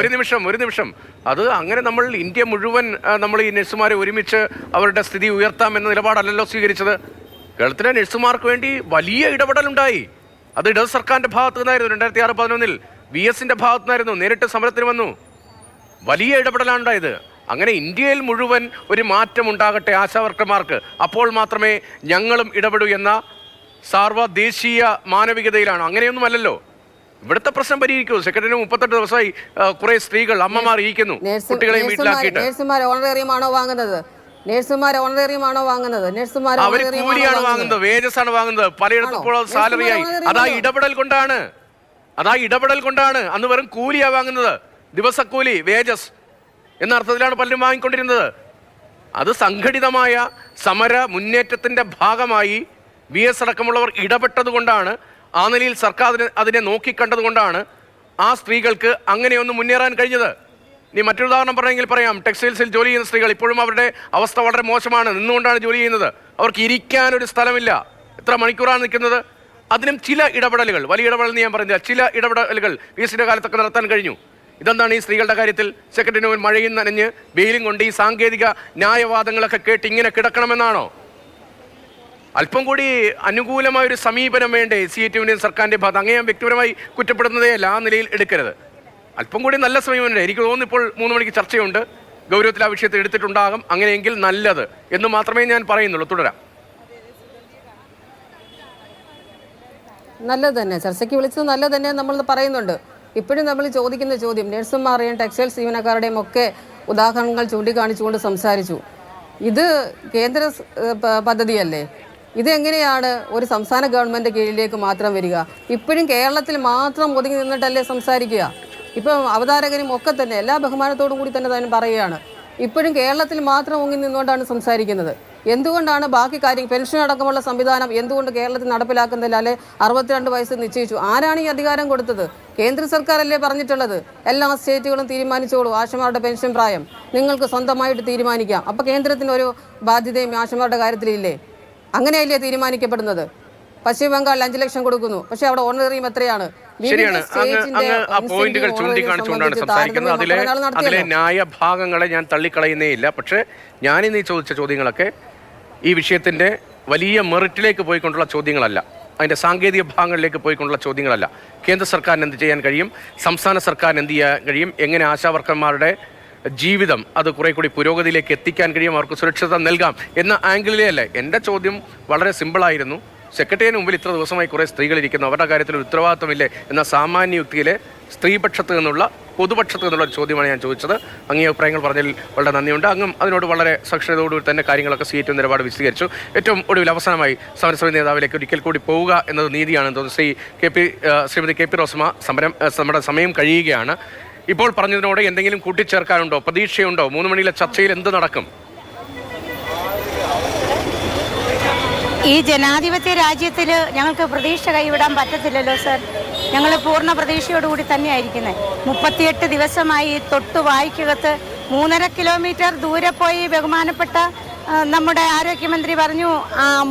ഒരു നിമിഷം അത് അങ്ങനെ നമ്മൾ ഇന്ത്യ മുഴുവൻ നമ്മൾ ഈ നഴ്സുമാരെ ഒരുമിച്ച് അവരുടെ സ്ഥിതി ഉയർത്താമെന്ന നിലപാടല്ലല്ലോ സ്വീകരിച്ചത്. കേരളത്തിലെ നഴ്സുമാർക്ക് വേണ്ടി വലിയ ഇടപെടലുണ്ടായി. അത് ഇടത് സർക്കാരിന്റെ ഭാഗത്തു നിന്നായിരുന്നു. 2006-11 VSന്റെ ഭാഗത്തു നിന്നായിരുന്നു. നേരിട്ട് സമരത്തിന് വന്നു. വലിയ ഇടപെടലാണ് ഉണ്ടായത്. അങ്ങനെ ഇന്ത്യയിൽ മുഴുവൻ ഒരു മാറ്റം ഉണ്ടാകട്ടെ ആശാവർക്കർമാർക്ക്, അപ്പോൾ മാത്രമേ ഞങ്ങളും ഇടപെടൂ എന്ന സാർവദേശീയ മാനവികതയിലാണ്. അങ്ങനെയൊന്നുമല്ലോ. ഇവിടുത്തെ പ്രശ്നം പരിഹരിക്കൂ. സെക്രട്ടറിന് 38 ദിവസമായി കുറെ സ്ത്രീകൾ, അമ്മമാർ ഇരിക്കുന്നു, കുട്ടികളെയും വീട്ടിലാക്കിയിട്ട്. നഴ്സുമാർ ഓണറേറിയമാണോ വാങ്ങുന്നത്? അവർ കൂലിയാണ് വാങ്ങുന്നത്, വേജസ് ആണ് വാങ്ങുന്നത്. പലയിടത്തും ഇപ്പോൾ സാലറിയായി. അതാ ഇടപെടൽ കൊണ്ടാണ്. അന്ന് വെറും കൂലിയാ വാങ്ങുന്നത്. ദിവസക്കൂലി, വേജസ് എന്ന അർത്ഥത്തിലാണ് പലരും വാങ്ങിക്കൊണ്ടിരുന്നത്. അത് സംഘടിതമായ സമര മുന്നേറ്റത്തിന്റെ ഭാഗമായി VS അടക്കമുള്ളവർ ഇടപെട്ടത് കൊണ്ടാണ്, ആ നിലയിൽ സർക്കാർ അതിനെ നോക്കിക്കണ്ടതുകൊണ്ടാണ് ആ സ്ത്രീകൾക്ക് അങ്ങനെയൊന്നും മുന്നേറാൻ കഴിഞ്ഞത്. ഇനി മറ്റൊരു ഉദാഹരണം പറയെങ്കിൽ പറയാം. ടെക്സ്റ്റൈൽസിൽ ജോലി ചെയ്യുന്ന സ്ത്രീകൾ ഇപ്പോഴും അവരുടെ അവസ്ഥ വളരെ മോശമാണ്. നിന്നുകൊണ്ടാണ് ജോലി ചെയ്യുന്നത്. അവർക്ക് ഇരിക്കാനൊരു സ്ഥലമില്ല. എത്ര മണിക്കൂറാണ് നിൽക്കുന്നത്? അതിനും ചില ഇടപെടലുകൾ, വലിയ ഇടപെടൽ എന്ന് ഞാൻ പറയുന്നില്ല, ചില ഇടപെടലുകൾ VSന്റെ കാലത്തൊക്കെ നടത്താൻ കഴിഞ്ഞു. ഇതെന്താണ് ഈ സ്ത്രീകളുടെ കാര്യത്തിൽ? സെക്രട്ടറിന് മുൻ മഴയും നനഞ്ഞ് വെയിലും കൊണ്ട് ഈ സാങ്കേതിക ന്യായവാദങ്ങളൊക്കെ കേട്ട് ഇങ്ങനെ കിടക്കണമെന്നാണോ? അല്പം കൂടി അനുകൂലമായൊരു സമീപനം വേണ്ടേ CITUവിൻ്റെയും സർക്കാരിൻ്റെ ഭാഗത്ത്? അങ്ങനെ ഞാൻ വ്യക്തിപരമായി കുറ്റപ്പെടുന്നതേ അല്ല, ആ നിലയിൽ എടുക്കരുത്. അല്പം കൂടി നല്ല സമീപനം. എനിക്ക് തോന്നുന്നു ഇപ്പോൾ 3 മണിക്ക് ചർച്ചയുണ്ട്, ഗൗരവത്തിൽ ആ വിഷയത്തിൽ എടുത്തിട്ടുണ്ടാകും. അങ്ങനെയെങ്കിൽ നല്ലത് എന്ന് മാത്രമേ ഞാൻ പറയുന്നുള്ളൂ. തുടരാം. നല്ലത് തന്നെ, ചർച്ചയ്ക്ക് വിളിച്ചത് നല്ലത് തന്നെ നമ്മൾ പറയുന്നുണ്ട്. ഇപ്പോഴും നമ്മൾ ചോദിക്കുന്ന ചോദ്യം നഴ്സുമാരുടെയും ടെക്സ്റ്റൈൽ ജീവനക്കാരുടെയും ഒക്കെ ഉദാഹരണങ്ങൾ ചൂണ്ടിക്കാണിച്ചുകൊണ്ട് സംസാരിച്ചു. ഇത് കേന്ദ്ര പദ്ധതിയല്ലേ? ഇതെങ്ങനെയാണ് ഒരു സംസ്ഥാന ഗവൺമെൻറ് കീഴിലേക്ക് മാത്രം വരിക? ഇപ്പോഴും കേരളത്തിൽ മാത്രം ഒതുങ്ങി നിന്നിട്ടല്ലേ സംസാരിക്കുക? ഇപ്പം അവതാരകരും ഒക്കെ തന്നെ എല്ലാ ബഹുമാനത്തോടും കൂടി തന്നെ പറയുകയാണ്, ഇപ്പോഴും കേരളത്തിൽ മാത്രം ഒങ്ങി നിന്നുകൊണ്ടാണ് സംസാരിക്കുന്നത്. എന്തുകൊണ്ടാണ് ബാക്കി കാര്യം പെൻഷൻ അടക്കമുള്ള സംവിധാനം എന്തുകൊണ്ട് കേരളത്തിൽ നടപ്പിലാക്കുന്നില്ല? അല്ലെ 62 വയസ്സ് നിശ്ചയിച്ചു. ആരാണ് ഈ അധികാരം കൊടുത്തത്? കേന്ദ്ര സർക്കാരല്ലേ പറഞ്ഞിട്ടുള്ളത് എല്ലാ സ്റ്റേറ്റുകളും തീരുമാനിച്ചോളൂ ആശമാരുടെ പെൻഷൻ പ്രായം നിങ്ങൾക്ക് സ്വന്തമായിട്ട് തീരുമാനിക്കാം. അപ്പോൾ കേന്ദ്രത്തിന് ഒരു ബാധ്യതയും ആശമാരുടെ കാര്യത്തിലില്ലേ? അങ്ങനെയല്ലേ തീരുമാനിക്കപ്പെടുന്നത്? പശ്ചിമ ബംഗാളിൽ 5 ലക്ഷം കൊടുക്കുന്നു, പക്ഷെ അവിടെ ഓണറേറിയം എത്രയാണ്? ശരിയാണ്. അങ്ങ് ആ പോയിന്റുകൾ ചൂണ്ടിക്കാണിച്ചുകൊണ്ടാണ് സംസാരിക്കുന്നത്. അതിലെ ന്യായഭാഗങ്ങളെ ഞാൻ തള്ളിക്കളയുന്നേ ഇല്ല. പക്ഷേ ഞാനിന്ന് ഈ ചോദിച്ച ചോദ്യങ്ങളൊക്കെ ഈ വിഷയത്തിന്റെ വലിയ മെറിറ്റിലേക്ക് പോയിക്കൊണ്ടുള്ള ചോദ്യങ്ങളല്ല, അതിന്റെ സാങ്കേതിക ഭാഗങ്ങളിലേക്ക് പോയിക്കൊണ്ടുള്ള ചോദ്യങ്ങളല്ല. കേന്ദ്ര സർക്കാരിന് എന്ത് ചെയ്യാൻ കഴിയും, സംസ്ഥാന സർക്കാരിന് എന്ത് ചെയ്യാൻ കഴിയും, എങ്ങനെ ആശാവർക്കർമാരുടെ ജീവിതം അത് കുറെ കൂടി പുരോഗതിയിലേക്ക് എത്തിക്കാൻ കഴിയും, അവർക്ക് സുരക്ഷിതത്വം നൽകാം എന്ന ആംഗിളിലേ അല്ലേ. എൻ്റെ ചോദ്യം വളരെ സിമ്പിളായിരുന്നു. സെക്രട്ടറിയേറ്റിന് മുമ്പിൽ ഇത്ര ദിവസമായി കുറേ സ്ത്രീകളിരിക്കുന്നു, അവരുടെ കാര്യത്തിൽ ഒരു ഉത്തരവാദിത്വമില്ലേ എന്ന സാമാന്യ യുക്തിയിലെ സ്ത്രീപക്ഷത്ത് നിന്നുള്ള പൊതുപക്ഷത്ത് നിന്നുള്ള ഒരു ചോദ്യമാണ് ഞാൻ ചോദിച്ചത്. അങ്ങേ അഭിപ്രായങ്ങൾ പറഞ്ഞതിൽ വളരെ നന്ദിയുണ്ട്. അങ്ങും അതിനോട് വളരെ സഹിഷ്ണുതയോടുകൂടി തന്നെ കാര്യങ്ങളൊക്കെ CITU നിലപാട് വിശദീകരിച്ചു. ഏറ്റവും ഒടുവിൽ അവസാനമായി സമരസമിതി നേതാവിലേക്ക് ഒരിക്കൽ കൂടി പോവുക എന്നത് നീതിയാണെന്ന് തോന്നുന്നു. ശ്രീമതി KP റോസമ്മ, നമ്മുടെ സമയം കഴിയുകയാണ്. ഇപ്പോൾ പറഞ്ഞതിനോട് എന്തെങ്കിലും കൂട്ടിച്ചേർക്കാനുണ്ടോ? പ്രതീക്ഷയുണ്ടോ? 3 മണിയിലെ ചർച്ചയിൽ എന്ത് നടക്കും? ഈ ജനാധിപത്യ രാജ്യത്തിൽ ഞങ്ങൾക്ക് പ്രതീക്ഷ കൈവിടാൻ പറ്റത്തില്ലല്ലോ സർ. ഞങ്ങൾ പൂർണ്ണ പ്രതീക്ഷയോടുകൂടി തന്നെയായിരിക്കുന്നത്. 38 ദിവസമായി തൊട്ടു വായിക്കകത്ത് 3.5 കിലോമീറ്റർ ദൂരെ പോയി ബഹുമാനപ്പെട്ട നമ്മുടെ ആരോഗ്യമന്ത്രി പറഞ്ഞു,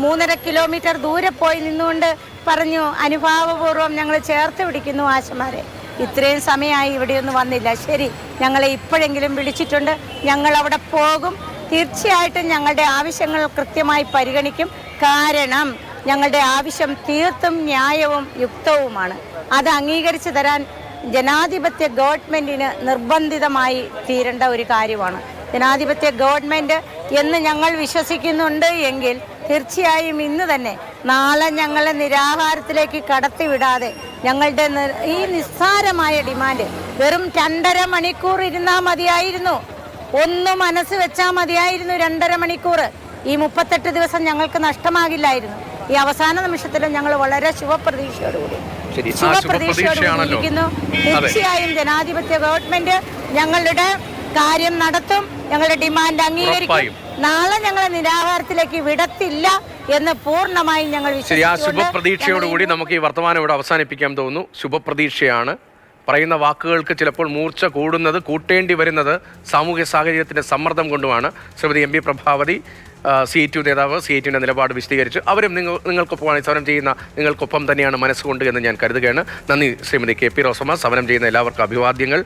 3.5 കിലോമീറ്റർ ദൂരെ പോയി നിന്നുകൊണ്ട് പറഞ്ഞു അനുഭാവപൂർവ്വം ഞങ്ങൾ ചേർത്ത് പിടിക്കുന്നു ആശമാരെ. ഇത്രയും സമയമായി ഇവിടെയൊന്നും വന്നില്ല. ശരി, ഞങ്ങളെ ഇപ്പോഴെങ്കിലും വിളിച്ചിട്ടുണ്ട്, ഞങ്ങൾ അവിടെ പോകും. തീർച്ചയായിട്ടും ഞങ്ങളുടെ ആവശ്യങ്ങൾ കൃത്യമായി പരിഗണിക്കും. കാരണം ഞങ്ങളുടെ ആവശ്യം തീർത്തും ന്യായവും യുക്തവുമാണ്. അത് അംഗീകരിച്ചു തരാൻ ജനാധിപത്യ ഗവൺമെൻറ്റിന് നിർബന്ധിതമായി തീരേണ്ട ഒരു കാര്യമാണ്. ജനാധിപത്യ ഗവൺമെൻറ് എന്ന് ഞങ്ങൾ വിശ്വസിക്കുന്നുണ്ട് എങ്കിൽ തീർച്ചയായും ഇന്ന് തന്നെ നാളെ ഞങ്ങളെ നിരാഹാരത്തിലേക്ക് കടത്തിവിടാതെ ഞങ്ങളുടെ ഈ നിസ്സാരമായ ഡിമാൻഡ് വെറും 2.5 മണിക്കൂർ ഇരുന്നാൽ മതിയായിരുന്നു. ഒന്ന് മനസ്സ് വെച്ചാൽ മതിയായിരുന്നു 2.5 മണിക്കൂർ. ഈ 38 ദിവസം ഞങ്ങൾക്ക് നഷ്ടമാകില്ലായിരുന്നു. ഈ അവസാന നിമിഷത്തിലും ഞങ്ങൾ വളരെ ശുഭപ്രതീക്ഷയോടുകൂടി ഇരിക്കുന്നു. തീർച്ചയായും ജനാധിപത്യ ഗവൺമെന്റ് ഞങ്ങളുടെ കാര്യം നടത്തും, ഞങ്ങളുടെ ഡിമാൻഡ് അംഗീകരിക്കും. നാളെ ഞങ്ങളെ നിരാഹാരത്തിലേക്ക് വിടത്തില്ല എന്ന് പൂർണ്ണമായും ഞങ്ങൾ വിശ്വസിക്കുന്നു. ശുഭപ്രതീക്ഷയോടുകൂടി നമുക്ക് ഈ വർത്തമാനം ഇവിടെ അവസാനിപ്പിക്കാൻ തോന്നുന്നു. ശുഭപ്രതീക്ഷയാണ്. പറയുന്ന വാക്കുകൾക്ക് ചിലപ്പോൾ മൂർച്ച കൂടുന്നത്, കൂട്ടേണ്ടി വരുന്നത് സാമൂഹ്യ സാഹചര്യത്തിൻ്റെ സമ്മർദ്ദം കൊണ്ടുമാണ്. ശ്രീമതി MP പ്രഭാവതി, CITU നേതാവ്, CITUവിൻ്റെ നിലപാട് വിശദീകരിച്ചു. അവരും നിങ്ങൾക്കൊപ്പമാണ് സമരം ചെയ്യുന്ന നിങ്ങൾക്കൊപ്പം തന്നെയാണ് മനസ്സുകൊണ്ട് എന്ന് ഞാൻ കരുതുകയാണ്. നന്ദി ശ്രീമതി KP റോസമ്മ. സമരം ചെയ്യുന്ന എല്ലാവർക്കും അഭിവാദ്യങ്ങൾ.